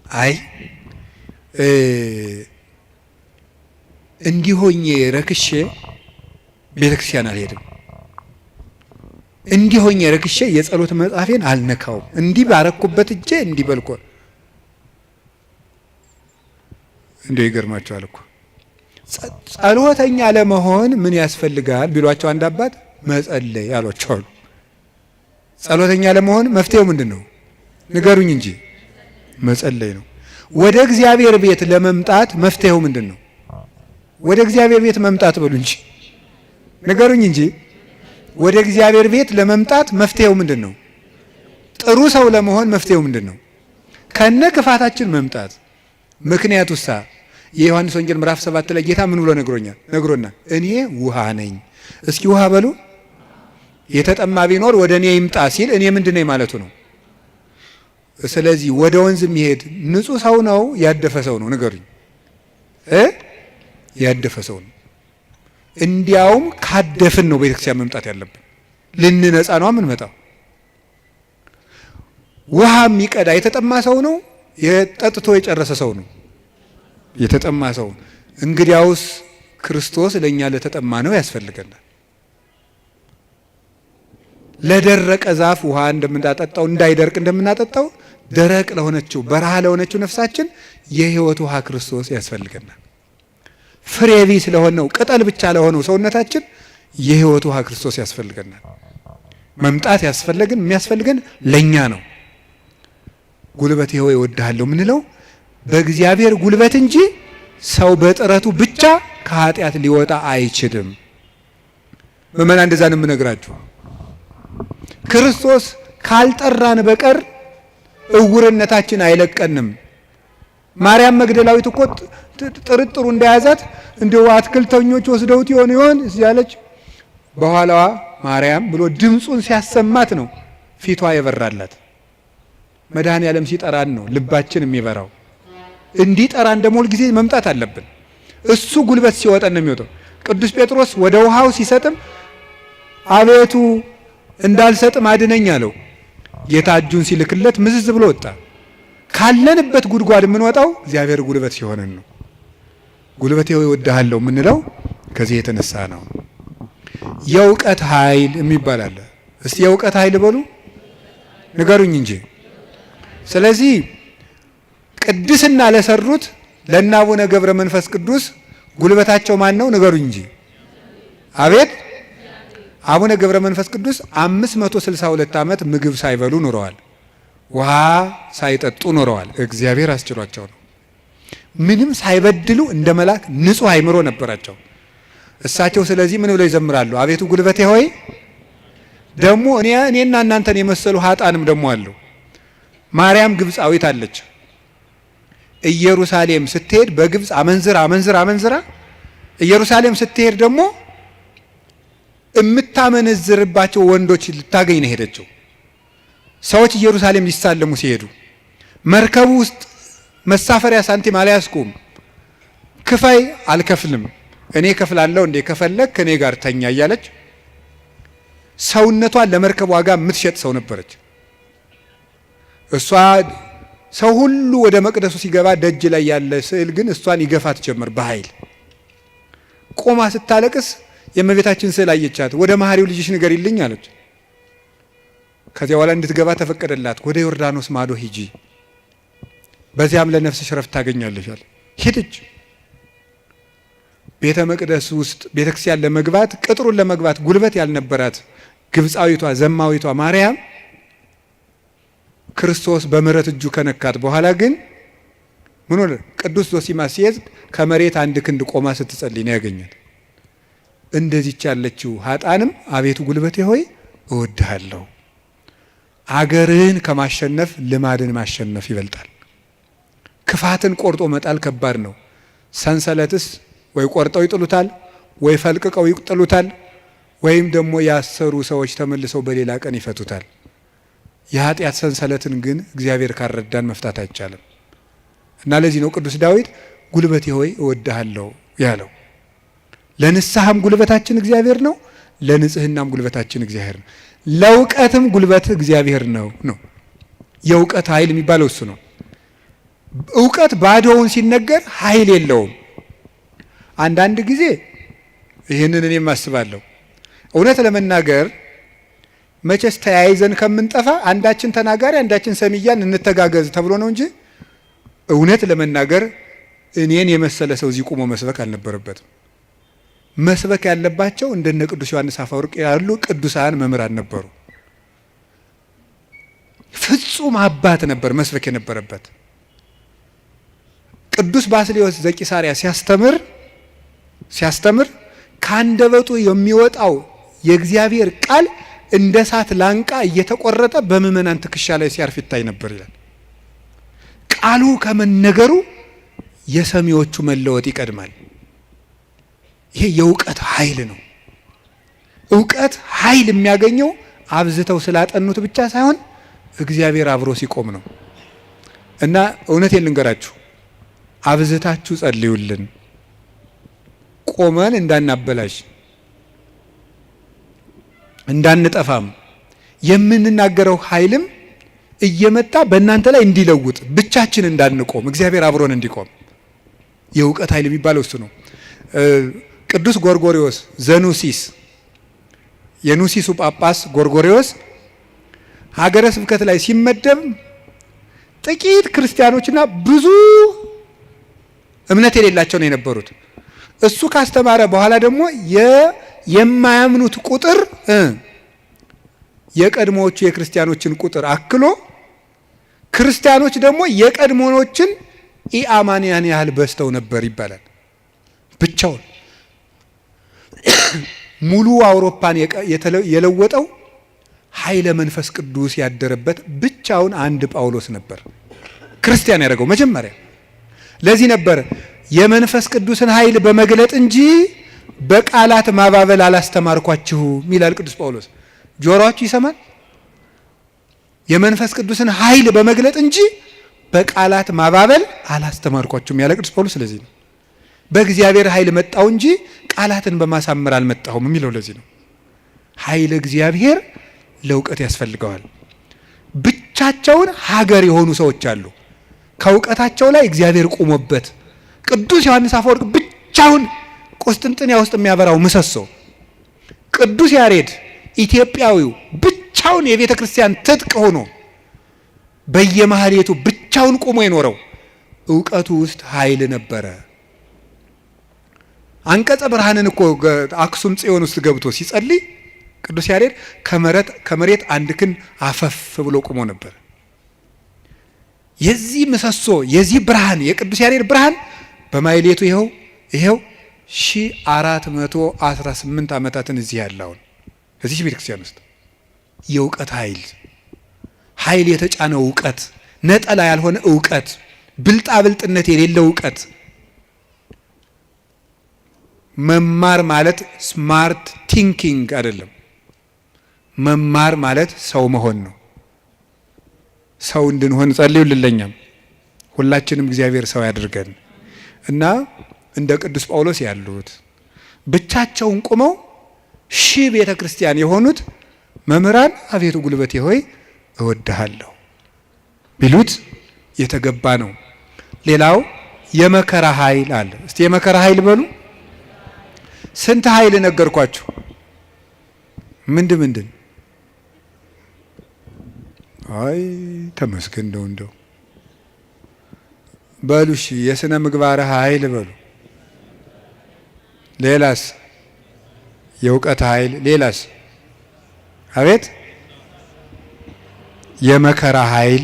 አይ እንዲሆኜ ረክሼ ቤተክርስቲያን አልሄድም፣ እንዲሆኜ ረክሼ የጸሎት መጽሐፌን አልነካውም፣ እንዲህ ባረኩበት እጄ እንዲህ በልኮ እንዴ ይገርማቸዋል እኮ ጸሎተኛ ለመሆን ምን ያስፈልጋል ቢሏቸው አንድ አባት መጸለይ አሏቸው አሉ። ጸሎተኛ ለመሆን መፍትሄው ምንድን ነው? ንገሩኝ እንጂ መጸለይ ነው። ወደ እግዚአብሔር ቤት ለመምጣት መፍትሄው ምንድን ነው? ወደ እግዚአብሔር ቤት መምጣት በሉ እንጂ ንገሩኝ እንጂ ወደ እግዚአብሔር ቤት ለመምጣት መፍትሄው ምንድን ነው? ጥሩ ሰው ለመሆን መፍትሄው ምንድን ነው? ከነ ክፋታችን መምጣት። ምክንያቱሳ የዮሐንስ ወንጌል ምዕራፍ 7 ላይ ጌታ ምን ብሎ ነግሮናል? እኔ ውሃ ነኝ። እስኪ ውሃ በሉ። የተጠማ ቢኖር ወደ እኔ ይምጣ ሲል እኔ ምንድን ነኝ ማለቱ ነው። ስለዚህ ወደ ወንዝ የሚሄድ ንጹህ ሰው ነው ያደፈ ሰው ነው? ንገሩኝ። ያደፈ ሰው ነው። እንዲያውም ካደፍን ነው ቤተክርስቲያን መምጣት ያለብን። ልንነጻ ነው የምንመጣው። ውሃ የሚቀዳ የተጠማ ሰው ነው? የጠጥቶ የጨረሰ ሰው ነው? የተጠማ ሰው። እንግዲያውስ ክርስቶስ ለእኛ ለተጠማ ነው ያስፈልገናል። ለደረቀ ዛፍ ውሃ እንደምናጠጣው እንዳይደርቅ እንደምናጠጣው ደረቅ ለሆነችው በረሃ ለሆነችው ነፍሳችን የሕይወት ውሃ ክርስቶስ ያስፈልገናል። ፍሬ ቢስ ለሆነው ቅጠል ብቻ ለሆነው ሰውነታችን የሕይወት ውሃ ክርስቶስ ያስፈልገናል። መምጣት የሚያስፈልገን ለኛ ነው። ጉልበቴ ሆይ እወድሃለሁ ምንለው በእግዚአብሔር ጉልበት እንጂ ሰው በጥረቱ ብቻ ከኃጢአት ሊወጣ አይችልም። ምእመናን እንደዛ ነው የምነግራችሁ። ክርስቶስ ካልጠራን በቀር እውርነታችን አይለቀንም። ማርያም መግደላዊት እኮ ጥርጥሩ እንደያዛት እንደው አትክልተኞች ወስደውት ይሆን እያለች በኋላዋ ማርያም ብሎ ድምፁን ሲያሰማት ነው ፊቷ የበራላት። መድኃኔዓለም ሲጠራን ነው ልባችን የሚበራው። እንዲጠራን ደግሞ ሁልጊዜ መምጣት አለብን። እሱ ጉልበት ሲወጣን ነው የሚወጣው። ቅዱስ ጴጥሮስ ወደ ውሃው ሲሰጥም አቤቱ እንዳልሰጥም አድነኝ አለው። ጌታ እጁን ሲልክለት ምዝዝ ብሎ ወጣ። ካለንበት ጉድጓድ የምንወጣው እግዚአብሔር ጉልበት ሲሆነን ነው። ጉልበቴ ሆይ እወድሃለሁ የምንለው ከዚህ የተነሳ ነው። የእውቀት ኃይል የሚባል አለ። እስቲ የእውቀት ኃይል በሉ ንገሩኝ እንጂ። ስለዚህ ቅድስና ለሰሩት ለእነ አቡነ ገብረ መንፈስ ቅዱስ ጉልበታቸው ማን ነው? ንገሩኝ እንጂ። አቤት አቡነ ገብረ መንፈስ ቅዱስ 562 ዓመት ምግብ ሳይበሉ ኖረዋል። ውሃ ሳይጠጡ ኖረዋል። እግዚአብሔር አስችሏቸው ነው። ምንም ሳይበድሉ እንደ መልአክ ንጹሕ አእምሮ ነበራቸው እሳቸው። ስለዚህ ምን ብለው ይዘምራሉ? አቤቱ ጉልበቴ ሆይ። ደግሞ እኔና እናንተን የመሰሉ ሀጣንም ደግሞ አሉ። ማርያም ግብፃዊት አለች። ኢየሩሳሌም ስትሄድ በግብፅ አመንዝራ ኢየሩሳሌም ስትሄድ ደግሞ የምታመነዝርባቸው ወንዶች ልታገኝ ነው ሄደችው። ሰዎች ኢየሩሳሌም ሊሳለሙ ሲሄዱ መርከቡ ውስጥ መሳፈሪያ ሳንቲም አልያዝኩም፣ ክፈይ አልከፍልም፣ እኔ ከፍላለሁ እንዴ ከፈለክ ከኔ ጋር ተኛ እያለች ሰውነቷን ለመርከብ ዋጋ የምትሸጥ ሰው ነበረች። እሷ ሰው ሁሉ ወደ መቅደሱ ሲገባ ደጅ ላይ ያለ ስዕል ግን እሷን ይገፋት ጀመር በኃይል። ቆማ ስታለቅስ የእመቤታችን ስዕል አየቻት። ወደ መሐሪው ልጅሽ ንገሪልኝ አለች። ከዚያ በኋላ እንድትገባ ተፈቀደላት። ወደ ዮርዳኖስ ማዶ ሂጂ፣ በዚያም ለነፍስሽ ረፍት ታገኛለሽ አለ። ሄደች። ቤተ መቅደስ ውስጥ ቤተ ክርስቲያን ለመግባት ቅጥሩን ለመግባት ጉልበት ያልነበራት ግብፃዊቷ ዘማዊቷ ማርያም ክርስቶስ በምሕረት እጁ ከነካት በኋላ ግን ምን ሆነ? ቅዱስ ዞሲማስ ሲሄድ ከመሬት አንድ ክንድ ቆማ ስትጸልይ ነው ያገኛት። እንደዚች ያለችው ሀጣንም አቤቱ ጉልበቴ ሆይ እወድሃለሁ። አገርን ከማሸነፍ ልማድን ማሸነፍ ይበልጣል። ክፋትን ቆርጦ መጣል ከባድ ነው። ሰንሰለትስ ወይ ቆርጠው ይጥሉታል፣ ወይ ፈልቅቀው ይጥሉታል፣ ወይም ደግሞ ያሰሩ ሰዎች ተመልሰው በሌላ ቀን ይፈቱታል። የኃጢአት ሰንሰለትን ግን እግዚአብሔር ካረዳን መፍታት አይቻልም። እና ለዚህ ነው ቅዱስ ዳዊት ጉልበቴ ሆይ እወድሃለሁ ያለው። ለንስሐም ጉልበታችን እግዚአብሔር ነው፣ ለንጽህናም ጉልበታችን እግዚአብሔር ነው፣ ለእውቀትም ጉልበት እግዚአብሔር ነው። የእውቀት ኃይል የሚባለው እሱ ነው። እውቀት ባዶውን ሲነገር ኃይል የለውም። አንዳንድ ጊዜ ይህንን እኔም አስባለሁ። እውነት ለመናገር መቼስ ተያይዘን ከምንጠፋ አንዳችን ተናጋሪ አንዳችን ሰሚያን እንተጋገዝ ተብሎ ነው እንጂ እውነት ለመናገር እኔን የመሰለ ሰው እዚህ ቆሞ መስበክ አልነበረበትም። መስበክ ያለባቸው እንደነ ቅዱስ ዮሐንስ አፈወርቅ ያሉ ቅዱሳን መምህራን ነበሩ። ፍጹም አባት ነበር መስበክ የነበረበት። ቅዱስ ባስልዮስ ዘቂሳርያ ሲያስተምር ካንደበቱ የሚወጣው የእግዚአብሔር ቃል እንደ እሳት ላንቃ እየተቆረጠ በምእመናን ትከሻ ላይ ሲያርፍ ይታይ ነበር ይላል። ቃሉ ከመነገሩ የሰሚዎቹ መለወጥ ይቀድማል። ይሄ የእውቀት ኃይል ነው። እውቀት ኃይል የሚያገኘው አብዝተው ስላጠኑት ብቻ ሳይሆን እግዚአብሔር አብሮ ሲቆም ነው። እና እውነቴን ልንገራችሁ፣ አብዝታችሁ ጸልዩልን፣ ቆመን እንዳናበላሽ እንዳንጠፋም የምንናገረው ኃይልም እየመጣ በእናንተ ላይ እንዲለውጥ ብቻችን እንዳንቆም እግዚአብሔር አብሮን እንዲቆም የእውቀት ኃይል የሚባለው እሱ ነው። ቅዱስ ጎርጎሪዎስ ዘኑሲስ የኑሲሱ ጳጳስ ጎርጎሪዎስ ሀገረ ስብከት ላይ ሲመደብ ጥቂት ክርስቲያኖችና ብዙ እምነት የሌላቸው ነው የነበሩት። እሱ ካስተማረ በኋላ ደግሞ የማያምኑት ቁጥር የቀድሞዎቹ የክርስቲያኖችን ቁጥር አክሎ ክርስቲያኖች ደግሞ የቀድሞዎችን ኢአማንያን ያህል በዝተው ነበር ይባላል። ብቻውን ሙሉ አውሮፓን የለወጠው ኃይለ መንፈስ ቅዱስ ያደረበት ብቻውን አንድ ጳውሎስ ነበር ክርስቲያን ያደረገው መጀመሪያ። ለዚህ ነበር የመንፈስ ቅዱስን ኃይል በመግለጥ እንጂ በቃላት ማባበል አላስተማርኳችሁም ይላል ቅዱስ ጳውሎስ። ጆሮአችሁ ይሰማል? የመንፈስ ቅዱስን ኃይል በመግለጥ እንጂ በቃላት ማባበል አላስተማርኳችሁም ያለ ቅዱስ ጳውሎስ ስለዚህ ነው። በእግዚአብሔር ኃይል መጣው እንጂ ቃላትን በማሳመር አልመጣሁም የሚለው ለዚህ ነው። ኃይለ እግዚአብሔር ለእውቀት ያስፈልገዋል። ብቻቸውን ሀገር የሆኑ ሰዎች አሉ። ከእውቀታቸው ላይ እግዚአብሔር ቆሞበት ቅዱስ ዮሐንስ አፈወርቅ ብቻውን ቁስጥንጥንያ ውስጥ የሚያበራው ምሰሶ፣ ቅዱስ ያሬድ ኢትዮጵያዊው ብቻውን የቤተ ክርስቲያን ትጥቅ ሆኖ በየማህሌቱ ብቻውን ቆሞ የኖረው እውቀቱ ውስጥ ኃይል ነበረ። አንቀጸ ብርሃንን እኮ አክሱም ጽዮን ውስጥ ገብቶ ሲጸልይ ቅዱስ ያሬድ ከመሬት አንድ ክንድ አፈፍ ብሎ ቆሞ ነበር። የዚህ ምሰሶ የዚህ ብርሃን የቅዱስ ያሬድ ብርሃን በማህሌቱ ይሄው 1418 ዓመታትን እዚህ ያለውን እዚህ ቤተክርስቲያን ውስጥ የእውቀት ኃይል የተጫነው እውቀት፣ ነጠላ ያልሆነ እውቀት፣ ብልጣብልጥነት የሌለው እውቀት። መማር ማለት ስማርት ቲንኪንግ አይደለም። መማር ማለት ሰው መሆን ነው። ሰው እንድንሆን ጸልዩልኝ። ሁላችንም እግዚአብሔር ሰው ያድርገን እና እንደ ቅዱስ ጳውሎስ ያሉት ብቻቸውን ቆመው ቤተ ክርስቲያን የሆኑት መምህራን አቤቱ ጉልበቴ ሆይ እወድሃለሁ ቢሉት የተገባ ነው። ሌላው የመከራ ኃይል አለ። እስቲ የመከራ ኃይል በሉ። ስንት ኃይል ነገርኳችሁ? ምንድን አይ ተመስገን እንደው በሉ። እሺ የሥነ ምግባር ኃይል በሉ። ሌላስ? የእውቀት ኃይል። ሌላስ? አቤት የመከራ ኃይል።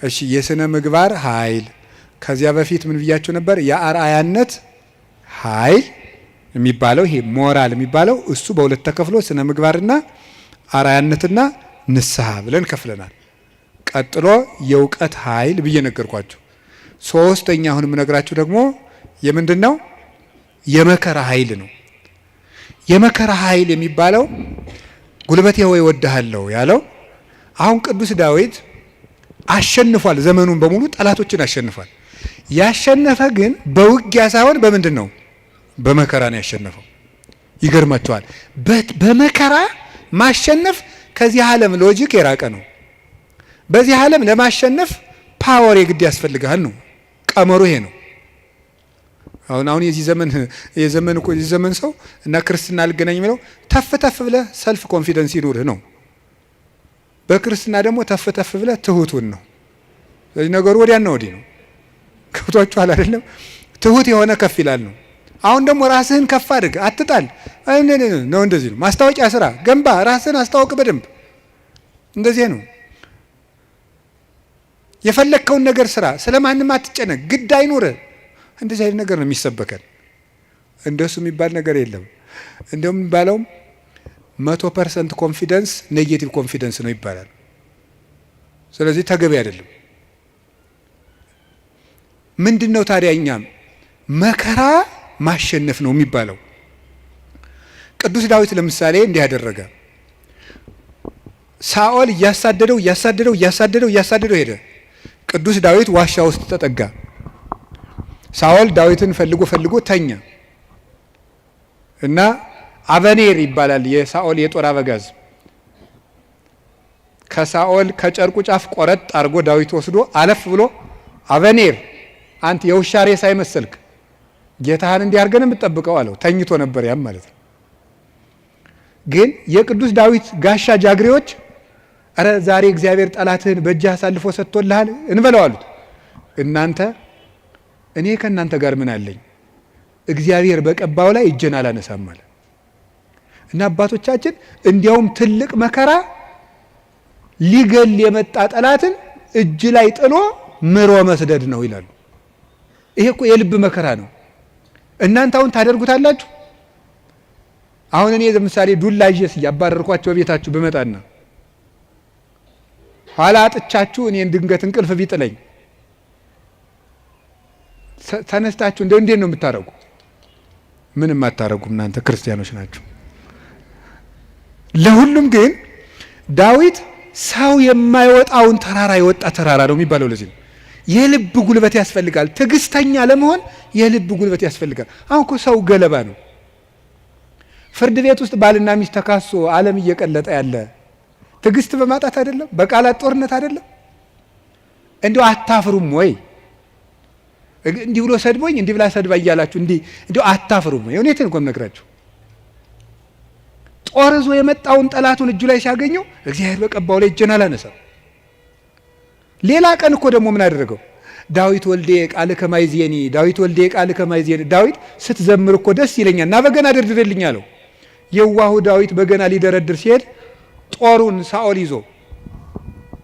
እሺ የሥነ ምግባር ኃይል። ከዚያ በፊት ምን ብያችሁ ነበር? የአርአያነት ኃይል የሚባለው ይሄ ሞራል የሚባለው እሱ በሁለት ተከፍሎ ስነ ምግባርና አርአያነትና ንስሐ ብለን ከፍለናል። ቀጥሎ የእውቀት ኃይል ብዬ ነገርኳችሁ። ሶስተኛ አሁን የምነግራችሁ ደግሞ የምንድነው? የመከራ ኃይል ነው። የመከራ ኃይል የሚባለው ጉልበቴ ሆይ እወድሃለሁ ያለው አሁን ቅዱስ ዳዊት አሸንፏል። ዘመኑን በሙሉ ጠላቶችን አሸንፏል። ያሸነፈ ግን በውጊያ ሳይሆን በምንድን ነው? በመከራ ነው ያሸነፈው። ይገርማቸዋል። በመከራ ማሸነፍ ከዚህ ዓለም ሎጂክ የራቀ ነው። በዚህ ዓለም ለማሸነፍ ፓወር የግድ ያስፈልጋል ነው ቀመሩ። ይሄ ነው አሁን የዚህ ዘመን ሰው እና ክርስትና አልገናኝ የሚለው ተፍ ብለህ ሰልፍ ኮንፊደንስ ይኑርህ ነው። በክርስትና ደግሞ ተፍ ብለህ ትሁቱን ነው። ስለዚህ ነገሩ ወዲያና ወዲህ ነው። ከብቷችኋል አይደለም? ትሁት የሆነ ከፍ ይላል ነው። አሁን ደግሞ ራስህን ከፍ አድርግ፣ አትጣል ነው። እንደዚህ ነው። ማስታወቂያ ስራ፣ ገንባ፣ ራስህን አስታውቅ በደንብ። እንደዚህ ነው። የፈለግከውን ነገር ስራ፣ ስለማንም አትጨነቅ፣ ግድ አይኑርህ። እንደዚህ አይነት ነገር ነው የሚሰበከን። እንደሱ የሚባል ነገር የለም። እንደውም የሚባለውም 100% ኮንፊደንስ ኔጌቲቭ ኮንፊደንስ ነው ይባላል። ስለዚህ ተገቢ አይደለም። ምንድነው ታዲያ? እኛም መከራ ማሸነፍ ነው የሚባለው። ቅዱስ ዳዊት ለምሳሌ እንዲህ ያደረገ። ሳኦል እያሳደደው ሄደ። ቅዱስ ዳዊት ዋሻ ውስጥ ተጠጋ። ሳኦል ዳዊትን ፈልጎ ተኛ እና አበኔር ይባላል የሳኦል የጦር አበጋዝ ከሳኦል ከጨርቁ ጫፍ ቆረጥ አድርጎ ዳዊት ወስዶ አለፍ ብሎ አበኔር አንተ የውሻ ሬሳ አይመሰልክ ጌታህን እንዲያርገን የምትጠብቀው አለው። ተኝቶ ነበር ያም ማለት ነው። ግን የቅዱስ ዳዊት ጋሻ ጃግሬዎች አረ ዛሬ እግዚአብሔር ጠላትህን በእጅህ አሳልፎ ሰጥቶልሃል እንበለው አሉት። እናንተ እኔ ከእናንተ ጋር ምን አለኝ? እግዚአብሔር በቀባው ላይ እጄን አላነሳም ማለት እና አባቶቻችን እንዲያውም ትልቅ መከራ ሊገል የመጣ ጠላትን እጅ ላይ ጥሎ ምሮ መስደድ ነው ይላሉ። ይሄ እኮ የልብ መከራ ነው። እናንተ አሁን ታደርጉታላችሁ? አሁን እኔ ለምሳሌ ዱላ ይዤስ እያባረርኳቸው ቤታችሁ ብመጣና ኋላ አጥቻችሁ እኔን ድንገት እንቅልፍ ቢጥለኝ ተነስታችሁ እንደው እንዴት ነው የምታረጉ? ምንም አታረጉም። እናንተ ክርስቲያኖች ናችሁ። ለሁሉም ግን ዳዊት ሰው የማይወጣውን ተራራ የወጣ ተራራ ነው የሚባለው ለዚህ ነው። የልብ ጉልበት ያስፈልጋል። ትዕግስተኛ ለመሆን የልብ ጉልበት ያስፈልጋል። አሁን እኮ ሰው ገለባ ነው። ፍርድ ቤት ውስጥ ባልና ሚስት ተካሶ ዓለም እየቀለጠ ያለ ትዕግስት በማጣት አይደለም? በቃላት ጦርነት አይደለም? እንዲሁ አታፍሩም ወይ? እንዲህ ብሎ ሰድቦኝ እንዲህ ብላ ሰድባ እያላችሁ እንዲሁ አታፍሩም ወይ? እውነቴን እኮ የምነግራችሁ። ጦር ይዞ የመጣውን ጠላቱን እጁ ላይ ሲያገኘው እግዚአብሔር በቀባው ላይ እጄን አላነሳም። ሌላ ቀን እኮ ደግሞ ምን አደረገው? ዳዊት ወልዴ ቃልከ ማይዜኒ፣ ዳዊት ወልዴ ቃልከ ማይዜኒ። ዳዊት ስትዘምር እኮ ደስ ይለኛል እና በገና ደርድርልኝ አለው። የዋሁ ዳዊት በገና ሊደረድር ሲሄድ ጦሩን ሳኦል ይዞ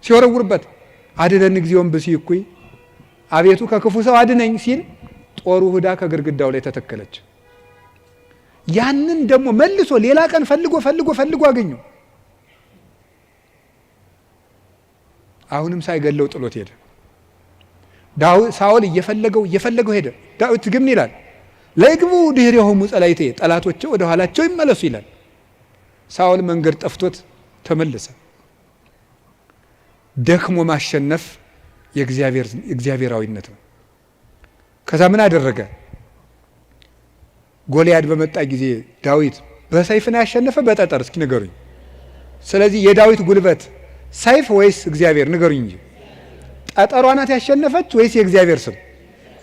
ሲወረውርበት አድነን እግዚኦን ብሲ እኩይ፣ አቤቱ ከክፉ ሰው አድነኝ ሲል ጦሩ ሁዳ ከግድግዳው ላይ ተተከለች። ያንን ደግሞ መልሶ ሌላ ቀን ፈልጎ አገኘው። አሁንም ሳይገለው ጥሎት ሄደ። ሳኦል እየፈለገው ሄደ። ዳዊት ግን ይላል ለግቡ ድህሬሆሙ ጸላይቴ፣ ጠላቶቼ ወደ ኋላቸው ይመለሱ ይላል። ሳኦል መንገድ ጠፍቶት ተመለሰ። ደክሞ ማሸነፍ የእግዚአብሔራዊነት ነው። ከዛ ምን አደረገ? ጎልያድ በመጣ ጊዜ ዳዊት በሰይፍ ነው ያሸነፈ በጠጠር? እስኪ ንገሩኝ። ስለዚህ የዳዊት ጉልበት ሰይፍ ወይስ እግዚአብሔር? ንገሩኝ እንጂ። ጠጠሯ ናት ያሸነፈች ወይስ የእግዚአብሔር ስም?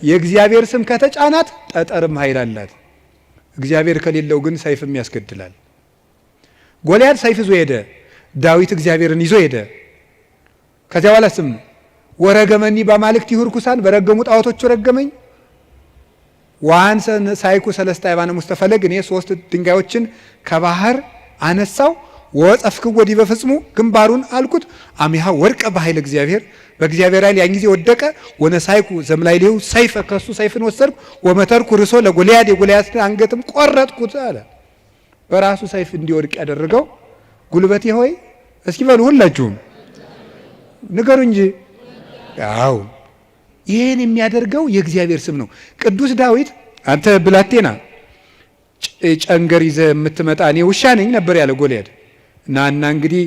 የእግዚአብሔር ስም ከተጫናት ጠጠርም ኃይል አላት። እግዚአብሔር ከሌለው ግን ሰይፍም ያስገድላል። ጎልያድ ሰይፍ ይዞ ሄደ፣ ዳዊት እግዚአብሔርን ይዞ ሄደ። ከዚያ በኋላ ስም ወረገመኒ በአማልክት ይሁርኩሳን፣ በረገሙ ጣዖቶቹ ረገመኝ። ዋንሰ ሳይኩ ሰለስተ አይባነ ሙስተፈለግ፣ እኔ 3 ድንጋዮችን ከባህር አነሳው። ወጸፍክዎ ዲበ ፍጽሙ፣ ግንባሩን አልኩት። አሚሃ ወርቀ በኃይል እግዚአብሔር፣ በእግዚአብሔር ኃይል ያን ጊዜ ወደቀ። ወነሳይኩ ዘምላይሌው ሰይፈ፣ ከሱ ሰይፍን ወሰድኩ። ወመተርኩ ርሶ ለጎልያድ፣ የጎልያድን አንገትም ቆረጥኩት አለ። በራሱ ሰይፍ እንዲወድቅ ያደረገው ጉልበቴ ሆይ እስኪ በሉ ሁላችሁም ንገሩ እንጂ። አዎ ይህን የሚያደርገው የእግዚአብሔር ስም ነው። ቅዱስ ዳዊት አንተ ብላቴና ጨንገር ይዘህ የምትመጣ እኔ ውሻ ነኝ ነበር ያለ ጎልያድ። እና እንግዲህ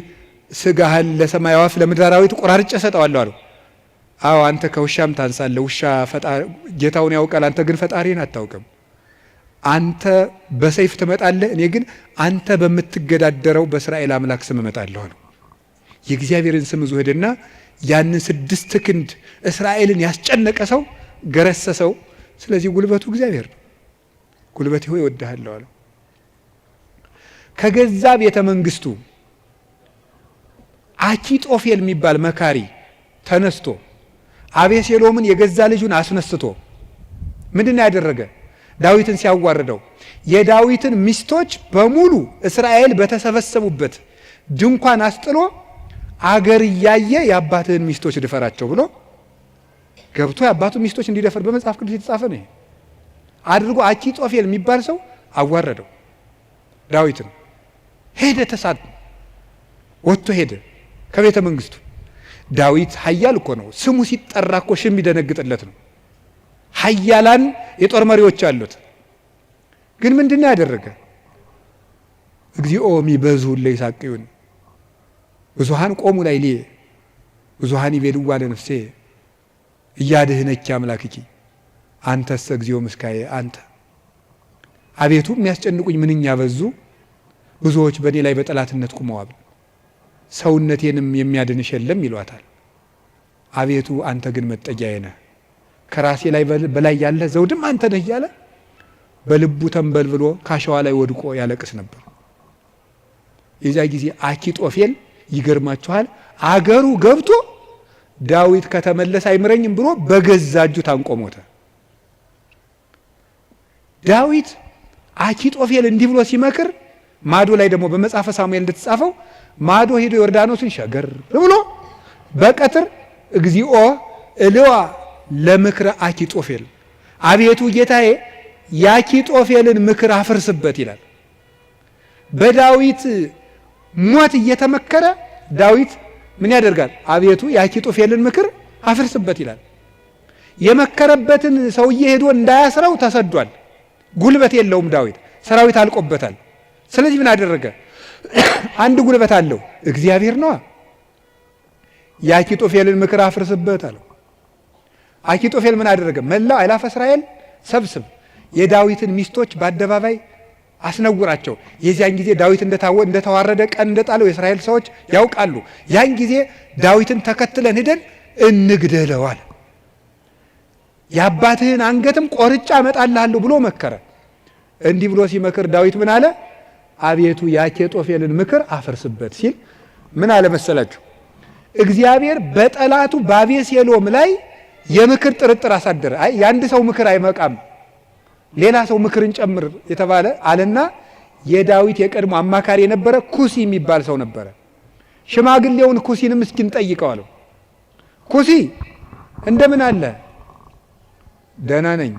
ስጋህን ለሰማይ አዕዋፍ ለምድር አራዊት ቆራርጬ ሰጠዋለሁ አለው። አዎ አንተ ከውሻም ታንሳለህ። ውሻ ጌታውን ያውቃል፣ አንተ ግን ፈጣሪን አታውቅም። አንተ በሰይፍ ትመጣለህ፣ እኔ ግን አንተ በምትገዳደረው በእስራኤል አምላክ ስም እመጣለሁ አለው። የእግዚአብሔርን ስም ይዞ ሄደና ያንን 6 ክንድ እስራኤልን ያስጨነቀ ሰው ገረሰሰው። ስለዚህ ጉልበቱ እግዚአብሔር ነው። ጉልበቴ ሆይ እወድሃለሁ አለው። ከገዛ ቤተ መንግስቱ አኪጦፌል የሚባል መካሪ ተነስቶ አቤሴሎምን የገዛ ልጁን አስነስቶ ምንድነው ያደረገ? ዳዊትን ሲያዋርደው የዳዊትን ሚስቶች በሙሉ እስራኤል በተሰበሰቡበት ድንኳን አስጥሎ አገር እያየ የአባትህን ሚስቶች ድፈራቸው ብሎ ገብቶ የአባቱን ሚስቶች እንዲደፈር በመጽሐፍ ቅዱስ የተጻፈ ነው አድርጎ አኪጦፌል የሚባል ሰው አዋረደው። ዳዊትን ሄደ፣ ተሳድ ወጥቶ ሄደ ከቤተ መንግስቱ። ዳዊት ኃያል እኮ ነው። ስሙ ሲጠራ እኮ ሽም ይደነግጥለት ነው። ኃያላን የጦር መሪዎች አሉት። ግን ምንድነው ያደረገ? እግዚኦ ሚበዙ ለይሳቅዩን ብዙሃን ቆሙ ላይ ሊ ብዙሃን ይቤልዋ ለነፍሴ እያድህነኪ አምላክኪ አንተስ እግዚኦ ምስካዬ አንተ። አቤቱ የሚያስጨንቁኝ ምንኛ በዙ፣ ብዙዎች በእኔ ላይ በጠላትነት ቁመዋል፣ ሰውነቴንም የሚያድንሽ የለም ይሏታል። አቤቱ አንተ ግን መጠጊያዬ ነህ፣ ከራሴ ላይ በላይ ያለ ዘውድም አንተ ነህ እያለ በልቡ ተንበልብሎ ካሸዋ ላይ ወድቆ ያለቅስ ነበር። የዚያ ጊዜ አኪጦፌል ይገርማችኋል፣ አገሩ ገብቶ ዳዊት ከተመለሰ አይምረኝም ብሎ በገዛ እጁ ታንቆ ሞተ። ዳዊት አኪጦፌል እንዲህ ብሎ ሲመክር ማዶ ላይ ደግሞ በመጽሐፈ ሳሙኤል እንደተጻፈው ማዶ ሄዶ ዮርዳኖስን ሸገር ብሎ በቀትር እግዚኦ እልዋ ለምክረ አኪጦፌል፣ አቤቱ ጌታዬ የአኪጦፌልን ምክር አፍርስበት ይላል። በዳዊት ሞት እየተመከረ ዳዊት ምን ያደርጋል? አቤቱ የአኪጦፌልን ምክር አፍርስበት ይላል። የመከረበትን ሰውዬ ሄዶ እንዳያስረው ተሰዷል። ጉልበት የለውም ዳዊት፣ ሰራዊት አልቆበታል። ስለዚህ ምን አደረገ? አንድ ጉልበት አለው፣ እግዚአብሔር ነዋ። የአኪጦፌልን ምክር አፍርስበት አለው። አኪጦፌል ምን አደረገ? መላው አእላፈ እስራኤል ሰብስብ፣ የዳዊትን ሚስቶች በአደባባይ አስነውራቸው። የዚያን ጊዜ ዳዊት እንደተዋረደ ቀን እንደጣለው የእስራኤል ሰዎች ያውቃሉ። ያን ጊዜ ዳዊትን ተከትለን ሂደን እንግደለዋል፣ የአባትህን አንገትም ቆርጫ እመጣልሃለሁ ብሎ መከረ። እንዲህ ብሎ ሲመክር ዳዊት ምን አለ? አቤቱ የአኪጦፌልን ምክር አፍርስበት ሲል ምን አለ መሰላችሁ? እግዚአብሔር በጠላቱ በአቤሴሎም ላይ የምክር ጥርጥር አሳደረ። አይ የአንድ ሰው ምክር አይመቃም፣ ሌላ ሰው ምክርን ጨምር የተባለ አለና የዳዊት የቀድሞ አማካሪ የነበረ ኩሲ የሚባል ሰው ነበረ። ሽማግሌውን ኩሲንም እስኪ እንጠይቀው አለው። ኩሲ እንደምን አለ? ደህና ነኝ።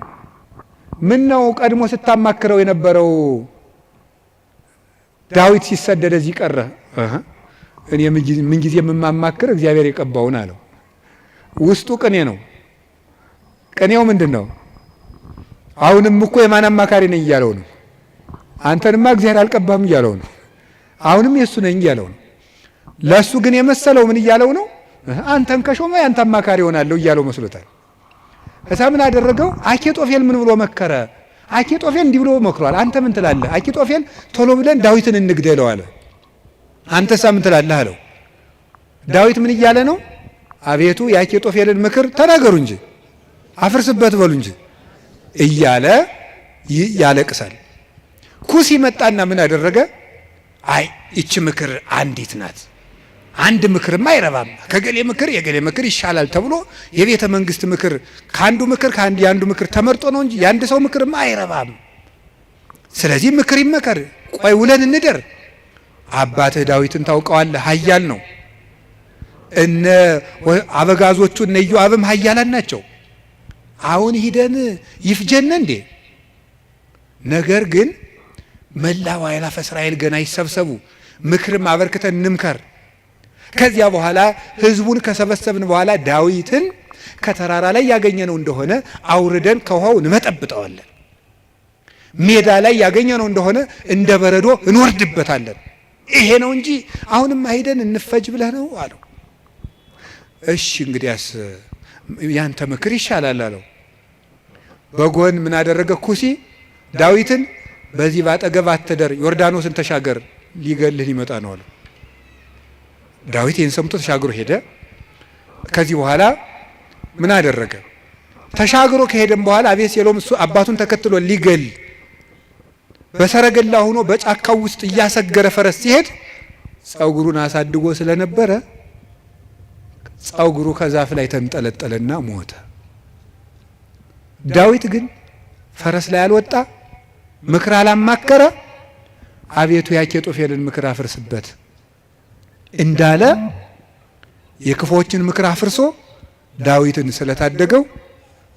ምን ነው ቀድሞ ስታማክረው የነበረው ዳዊት ሲሰደድ እዚህ ቀረ? እኔ ምን ጊዜ የማማክር እግዚአብሔር የቀባውን አለው። ውስጡ ቅኔ ነው። ቅኔው ምንድን ነው? አሁንም እኮ የማን አማካሪ ነኝ እያለው ነው። አንተንማ እግዚአብሔር አልቀባም እያለው ነው። አሁንም የእሱ ነኝ እያለው ነው። ለእሱ ግን የመሰለው ምን እያለው ነው? አንተን ከሾመ ያንተ አማካሪ ሆናለሁ እያለው መስሎታል። እሳ ምን አደረገው? አኪጦፌል ምን ብሎ መከረ? አኪጦፌል እንዲህ ብሎ መክሯል። አንተ ምን ትላለህ? አኪጦፌል ቶሎ ብለን ዳዊትን እንግደለው አለ። አንተሳ ምን ትላለህ አለው። ዳዊት ምን እያለ ነው? አቤቱ የአኪጦፌልን ምክር ተናገሩ እንጂ አፍርስበት በሉ እንጂ እያለ ያለቅሳል። ኩሲ መጣና ምን አደረገ? አይ ይቺ ምክር አንዲት ናት፣ አንድ ምክርማ አይረባም፣ ከገሌ ምክር የገሌ ምክር ይሻላል ተብሎ የቤተ መንግስት ምክር የአንዱ ምክር ተመርጦ ነው እንጂ የአንድ ሰው ምክርማ አይረባም። ስለዚህ ምክር ይመከር፣ ቆይ ውለን እንደር። አባትህ ዳዊትን ታውቀዋለህ፣ ኃያል ነው። እነ አበጋዞቹ እነ ኢዮአብም ኃያላን ናቸው። አሁን ሂደን ይፍጀን እንዴ? ነገር ግን መላው አእላፈ እስራኤል ገና ይሰብሰቡ፣ ምክርም አበርክተን እንምከር። ከዚያ በኋላ ህዝቡን ከሰበሰብን በኋላ ዳዊትን ከተራራ ላይ ያገኘነው እንደሆነ አውርደን ከውሃው እንመጠብጠዋለን፣ ሜዳ ላይ ያገኘነው እንደሆነ እንደ በረዶ እንወርድበታለን። ይሄ ነው እንጂ አሁንም ሂደን እንፈጅ ብለህ ነው አለው። እሺ እንግዲያስ ያንተ ምክር ይሻላል አለው። በጎን ምን አደረገ? ኩሲ ዳዊትን በዚህ ባጠገብ አትደር፣ ዮርዳኖስን ተሻገር፣ ሊገልህ ሊመጣ ነው አለው። ዳዊት ይህን ሰምቶ ተሻግሮ ሄደ። ከዚህ በኋላ ምን አደረገ? ተሻግሮ ከሄደም በኋላ አቤሴሎም እሱ አባቱን ተከትሎ ሊገል በሰረገላ ሆኖ በጫካው ውስጥ እያሰገረ ፈረስ ሲሄድ ጸጉሩን አሳድጎ ስለነበረ ጸጉሩ ከዛፍ ላይ ተንጠለጠለና ሞተ። ዳዊት ግን ፈረስ ላይ አልወጣ፣ ምክር አላማከረ። አቤቱ የአኪጦፌልን ምክር አፍርስበት እንዳለ የክፎችን ምክር አፍርሶ ዳዊትን ስለታደገው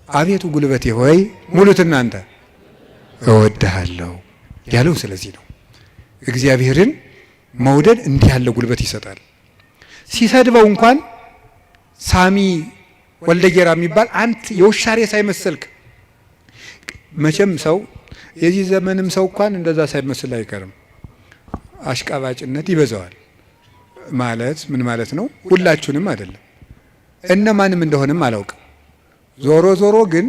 አቤቱ ጉልበቴ ሆይ ሙሉት እናንተ እወድሃለሁ ያለው ስለዚህ ነው። እግዚአብሔርን መውደድ እንዲህ ያለ ጉልበት ይሰጣል። ሲሰድበው እንኳን ሳሚ ወልደ ጌራ የሚባል አንተ የውሻ ሬሳ ሳይመስልክ መቼም ሰው የዚህ ዘመንም ሰው እንኳን እንደዛ ሳይመስል አይቀርም። አሽቃባጭነት ይበዛዋል። ማለት ምን ማለት ነው? ሁላችሁንም አይደለም፣ እነማንም እንደሆነም አላውቅም። ዞሮ ዞሮ ግን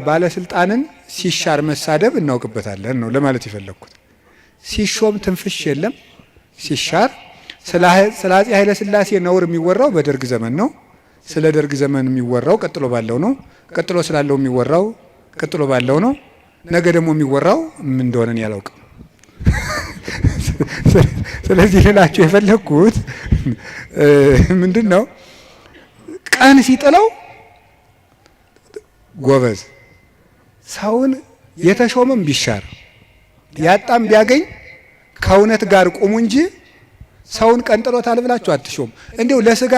ባለስልጣንን ሲሻር መሳደብ እናውቅበታለን ነው ለማለት የፈለግኩት። ሲሾም ትንፍሽ የለም፣ ሲሻር ስለ አፄ ኃይለ ሥላሴ ነውር የሚወራው በደርግ ዘመን ነው። ስለ ደርግ ዘመን የሚወራው ቀጥሎ ባለው ነው። ቀጥሎ ስላለው የሚወራው ቀጥሎ ባለው ነው። ነገ ደግሞ የሚወራው ምን እንደሆነ ያላውቅም። ስለዚህ ልላችሁ የፈለግኩት ምንድን ነው? ቀን ሲጥለው ጎበዝ ሰውን የተሾመም ቢሻር ያጣም ቢያገኝ ከእውነት ጋር ቁሙ እንጂ ሰውን ቀንጥሎታል ብላችሁ አትሾም። እንዲሁ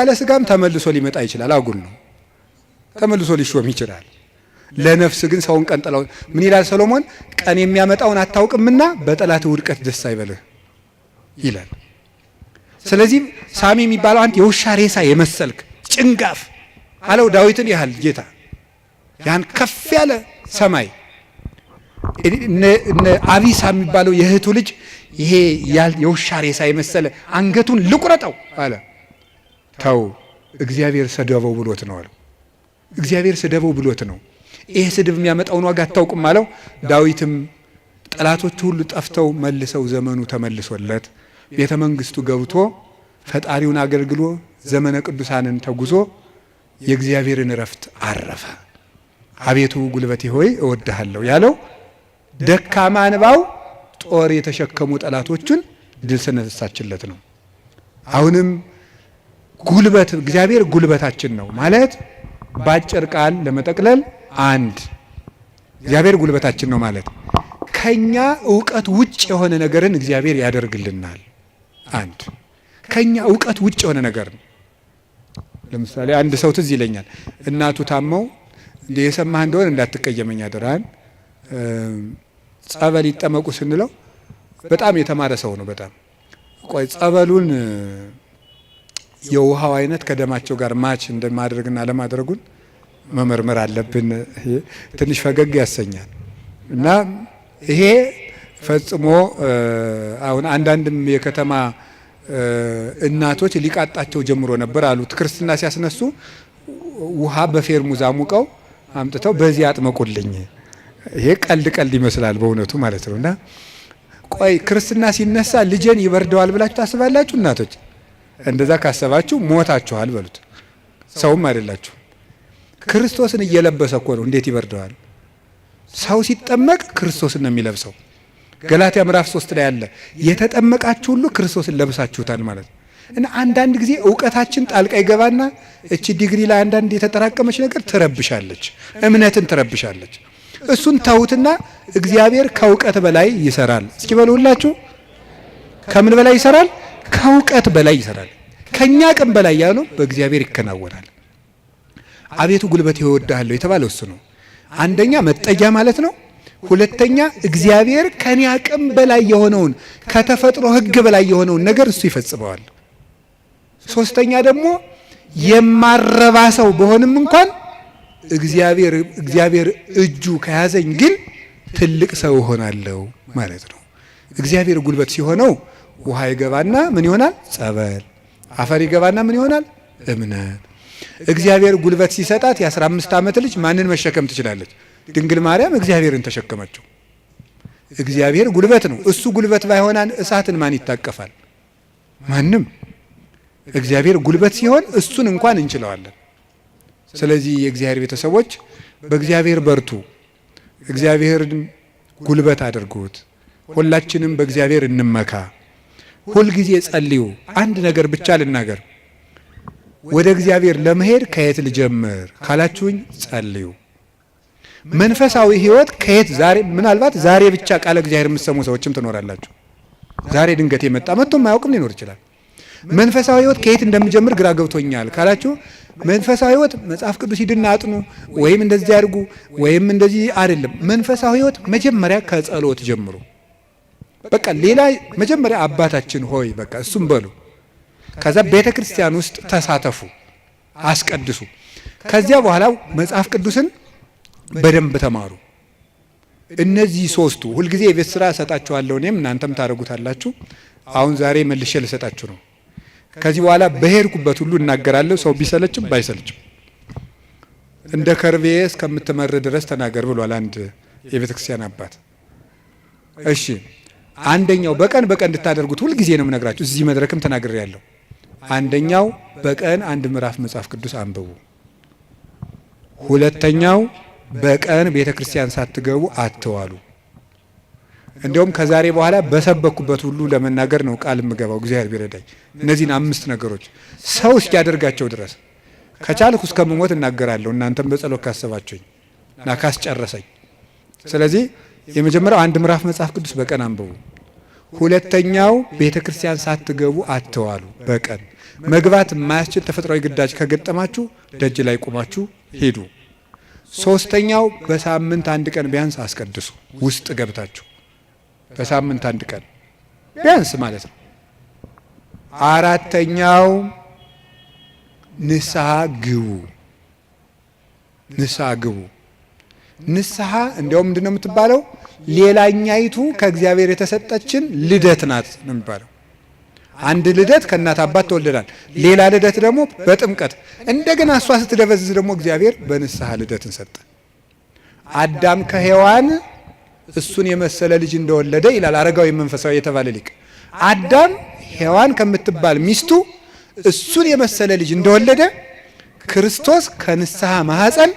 ለስጋም ተመልሶ ሊመጣ ይችላል። አጉል ነው፣ ተመልሶ ሊሾም ይችላል። ለነፍስ ግን ሰውን ቀን ጥላው ምን ይላል ሰሎሞን? ቀን የሚያመጣውን አታውቅምና በጠላት ውድቀት ደስ አይበልህ ይላል። ስለዚህ ሳሚ የሚባለው አንተ የውሻ ሬሳ የመሰልክ ጭንጋፍ አለው ዳዊትን ያህል ጌታ ያን ከፍ ያለ ሰማይ እነ አቢሳ የሚባለው የእህቱ ልጅ ይሄ የውሻ ሬሳ የመሰለ አንገቱን ልቁረጠው አለ። ተው እግዚአብሔር ሰደበው ብሎት ነው አለው። እግዚአብሔር ሰደበው ብሎት ነው። ይሄ ስድብ የሚያመጣውን ዋጋ አታውቅም አለው። ዳዊትም ጠላቶቹ ሁሉ ጠፍተው መልሰው ዘመኑ ተመልሶለት ቤተ መንግስቱ ገብቶ ፈጣሪውን አገልግሎ ዘመነ ቅዱሳንን ተጉዞ የእግዚአብሔርን እረፍት አረፈ። አቤቱ ጉልበቴ ሆይ እወድሃለሁ ያለው ደካማ እንባው ጦር የተሸከሙ ጠላቶቹን ድል ስነሳችለት ነው። አሁንም ጉልበት እግዚአብሔር ጉልበታችን ነው ማለት ባጭር ቃል ለመጠቅለል አንድ እግዚአብሔር ጉልበታችን ነው ማለት ከኛ ዕውቀት ውጭ የሆነ ነገርን እግዚአብሔር ያደርግልናል። አንድ ከኛ ዕውቀት ውጭ የሆነ ነገር ነው። ለምሳሌ አንድ ሰው ትዝ ይለኛል እናቱ ታመው እንደ የሰማህ እንደሆነ እንዳትቀየመኝ አደራን ጸበል ይጠመቁ ስንለው በጣም የተማረ ሰው ነው። በጣም ቆይ ጸበሉን የውሃው አይነት ከደማቸው ጋር ማች እንደማድረግና ለማድረጉን መመርመር አለብን። ትንሽ ፈገግ ያሰኛል እና ይሄ ፈጽሞ አሁን አንዳንድም የከተማ እናቶች ሊቃጣቸው ጀምሮ ነበር አሉት። ክርስትና ሲያስነሱ ውሃ በፌርሙዝ አሙቀው አምጥተው በዚህ አጥመቁልኝ። ይሄ ቀልድ ይመስላል በእውነቱ ማለት ነው። እና ቆይ ክርስትና ሲነሳ ልጄን ይበርደዋል ብላችሁ ታስባላችሁ? እናቶች እንደዛ ካሰባችሁ ሞታችኋል በሉት። ሰውም አይደላችሁ። ክርስቶስን እየለበሰ እኮ ነው። እንዴት ይበርደዋል? ሰው ሲጠመቅ ክርስቶስን ነው የሚለብሰው። ገላትያ ምዕራፍ 3 ላይ ያለ የተጠመቃችሁ ሁሉ ክርስቶስን ለብሳችሁታል ማለት ነው። እና አንዳንድ ጊዜ ዕውቀታችን ጣልቃ ይገባና እቺ ዲግሪ ላይ አንዳንድ የተጠራቀመች ነገር ትረብሻለች፣ እምነትን ትረብሻለች። እሱን ተውትና እግዚአብሔር ከእውቀት በላይ ይሰራል። እስኪ በሉ ሁላችሁ ከምን በላይ ይሰራል? ከእውቀት በላይ ይሰራል። ከኛ አቅም በላይ ያለው በእግዚአብሔር ይከናወናል። አቤቱ ጉልበቴ እወድሃለሁ የተባለው እሱ ነው። አንደኛ መጠጊያ ማለት ነው። ሁለተኛ እግዚአብሔር ከኔ አቅም በላይ የሆነውን ከተፈጥሮ ሕግ በላይ የሆነውን ነገር እሱ ይፈጽመዋል። ሶስተኛ ደግሞ የማረባ ሰው በሆንም እንኳን እግዚአብሔር እጁ ከያዘኝ ግን ትልቅ ሰው እሆናለሁ ማለት ነው። እግዚአብሔር ጉልበት ሲሆነው ውሃ ይገባና ምን ይሆናል? ጸበል። አፈር ይገባና ምን ይሆናል? እምነት። እግዚአብሔር ጉልበት ሲሰጣት የ15 ዓመት ልጅ ማንን መሸከም ትችላለች? ድንግል ማርያም እግዚአብሔርን ተሸከመችው። እግዚአብሔር ጉልበት ነው። እሱ ጉልበት ባይሆናን እሳትን ማን ይታቀፋል? ማንም። እግዚአብሔር ጉልበት ሲሆን እሱን እንኳን እንችለዋለን። ስለዚህ የእግዚአብሔር ቤተሰቦች በእግዚአብሔር በርቱ፣ እግዚአብሔርን ጉልበት አድርጉት። ሁላችንም በእግዚአብሔር እንመካ። ሁልጊዜ ጸልዩ። አንድ ነገር ብቻ ልናገር፣ ወደ እግዚአብሔር ለመሄድ ከየት ልጀምር ካላችሁኝ ጸልዩ። መንፈሳዊ ሕይወት ከየት ዛሬ ምናልባት ዛሬ ብቻ ቃለ እግዚአብሔር የምትሰሙ ሰዎችም ትኖራላችሁ። ዛሬ ድንገት የመጣ መጥቶ የማያውቅም ሊኖር ይችላል። መንፈሳዊ ሕይወት ከየት እንደምጀምር ግራ ገብቶኛል ካላችሁ መንፈሳዊ ሕይወት መጽሐፍ ቅዱስ ሂድና አጥኑ ወይም እንደዚህ አድርጉ ወይም እንደዚህ አይደለም። መንፈሳዊ ሕይወት መጀመሪያ ከጸሎት ጀምሩ። በቃ ሌላ መጀመሪያ አባታችን ሆይ በቃ እሱም በሉ። ከዛ ቤተ ክርስቲያን ውስጥ ተሳተፉ፣ አስቀድሱ። ከዚያ በኋላ መጽሐፍ ቅዱስን በደንብ ተማሩ። እነዚህ ሶስቱ ሁልጊዜ የቤት ስራ እሰጣችኋለሁ፣ እኔም እናንተም ታደርጉታላችሁ። አሁን ዛሬ መልሼ ልሰጣችሁ ነው። ከዚህ በኋላ በሄድኩበት ሁሉ እናገራለሁ፣ ሰው ቢሰለችም ባይሰለችም። እንደ ከርቤ እስከምትመር ድረስ ተናገር ብሏል አንድ የቤተ ክርስቲያን አባት። እሺ አንደኛው በቀን እንድታደርጉት ሁልጊዜ ነው የምነግራችሁ። እዚህ መድረክም ተናግሬያለሁ። አንደኛው በቀን አንድ ምዕራፍ መጽሐፍ ቅዱስ አንብቡ። ሁለተኛው በቀን ቤተ ክርስቲያን ሳትገቡ አትዋሉ። እንዲሁም ከዛሬ በኋላ በሰበኩበት ሁሉ ለመናገር ነው ቃል የምገባው እግዚአብሔር ቢረዳኝ። እነዚህን 5 ነገሮች ሰው እስኪያደርጋቸው ድረስ ከቻልኩ እስከምሞት እናገራለሁ። እናንተም በጸሎት ካሰባችሁኝ እና ካስጨረሰኝ። ስለዚህ የመጀመሪያው አንድ ምዕራፍ መጽሐፍ ቅዱስ በቀን አንብቡ። ሁለተኛው ቤተ ክርስቲያን ሳትገቡ አትዋሉ። በቀን መግባት የማያስችል ተፈጥሯዊ ግዳጅ ከገጠማችሁ ደጅ ላይ ቆማችሁ ሄዱ። ሶስተኛው በሳምንት አንድ ቀን ቢያንስ አስቀድሱ። ውስጥ ገብታችሁ በሳምንት አንድ ቀን ቢያንስ ማለት ነው። አራተኛው ንስሐ ግቡ። ንስሐ ግቡ። ንስሐ እንዲያውም ምንድነው የምትባለው? ሌላኛይቱ ከእግዚአብሔር የተሰጠችን ልደት ናት ነው የሚባለው። አንድ ልደት ከእናት አባት ተወልደናል። ሌላ ልደት ደግሞ በጥምቀት እንደገና እሷ ስትደበዝዝ ደግሞ እግዚአብሔር በንስሐ ልደትን ሰጠ። አዳም ከሔዋን እሱን የመሰለ ልጅ እንደወለደ ይላል አረጋዊ መንፈሳዊ የተባለ ሊቅ። አዳም ሔዋን ከምትባል ሚስቱ እሱን የመሰለ ልጅ እንደወለደ ክርስቶስ ከንስሐ ማህፀን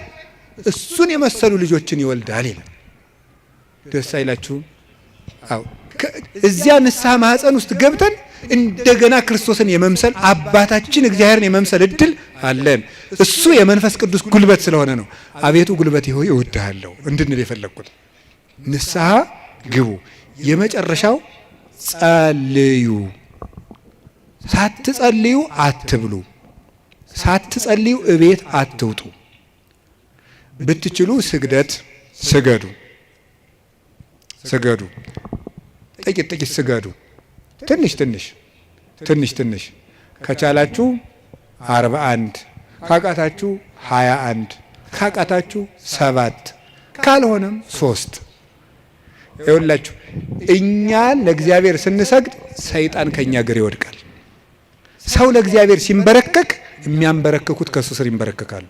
እሱን የመሰሉ ልጆችን ይወልዳል ይላል። ደስ አይላችሁም? አዎ። እዚያ ንስሐ ማህፀን ውስጥ ገብተን እንደገና ክርስቶስን የመምሰል አባታችን እግዚአብሔርን የመምሰል እድል አለን። እሱ የመንፈስ ቅዱስ ጉልበት ስለሆነ ነው አቤቱ ጉልበቴ ሆይ እወድሃለሁ እንድንል የፈለግኩት። ንስሐ ግቡ። የመጨረሻው ጸልዩ። ሳትጸልዩ አትብሉ። ሳትጸልዩ እቤት አትውጡ። ብትችሉ ስግደት ስገዱ። ስገዱ። ጥቂት ስገዱ። ትንሽ ከቻላችሁ 41 ካቃታችሁ 21 ካቃታችሁ 7 ካልሆነም 3። ይኸውላችሁ እኛ ለእግዚአብሔር ስንሰግድ ሰይጣን ከኛ እግር ይወድቃል። ሰው ለእግዚአብሔር ሲንበረከክ የሚያንበረከኩት ከሱ ስር ይንበረከካሉ።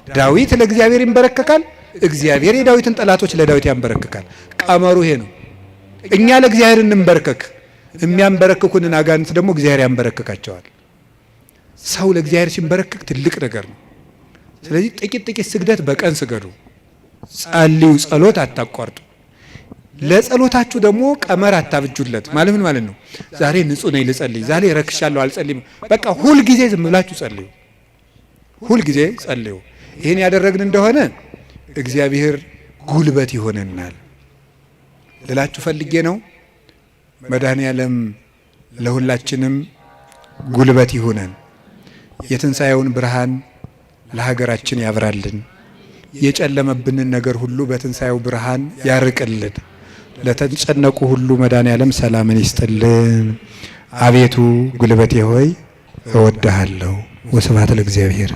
ዳዊት ለእግዚአብሔር ይንበረከካል፣ እግዚአብሔር የዳዊትን ጠላቶች ለዳዊት ያንበረክካል። ቀመሩ ይሄ ነው። እኛ ለእግዚአብሔር እንንበረከክ፣ የሚያንበረክኩንን አጋንንት ደግሞ እግዚአብሔር ያንበረክካቸዋል። ሰው ለእግዚአብሔር ሲንበረከክ ትልቅ ነገር ነው። ስለዚህ ጥቂት ስግደት በቀን ስገዱ። ጸልዩ። ጸሎት አታቋርጡ። ለጸሎታችሁ ደግሞ ቀመር አታብጁለት። ማለት ምን ማለት ነው? ዛሬ ንጹህ ነኝ ልጸልይ፣ ዛሬ ረክሻለሁ አልጸልይም። በቃ ሁል ጊዜ ዝም ብላችሁ ጸልዩ። ሁል ጊዜ ጸልዩ። ይህን ያደረግን እንደሆነ እግዚአብሔር ጉልበት ይሆነናል ልላችሁ ፈልጌ ነው። መድኃኔዓለም ለሁላችንም ጉልበት ይሆነን። የትንሣኤውን ብርሃን ለሀገራችን ያብራልን። የጨለመብንን ነገር ሁሉ በትንሣኤው ብርሃን ያርቅልን። ለተጨነቁ ሁሉ መድኃኔዓለም ሰላምን ይስጥልን። አቤቱ ጉልበቴ ሆይ እወድሃለሁ። ወስብሐት ለእግዚአብሔር።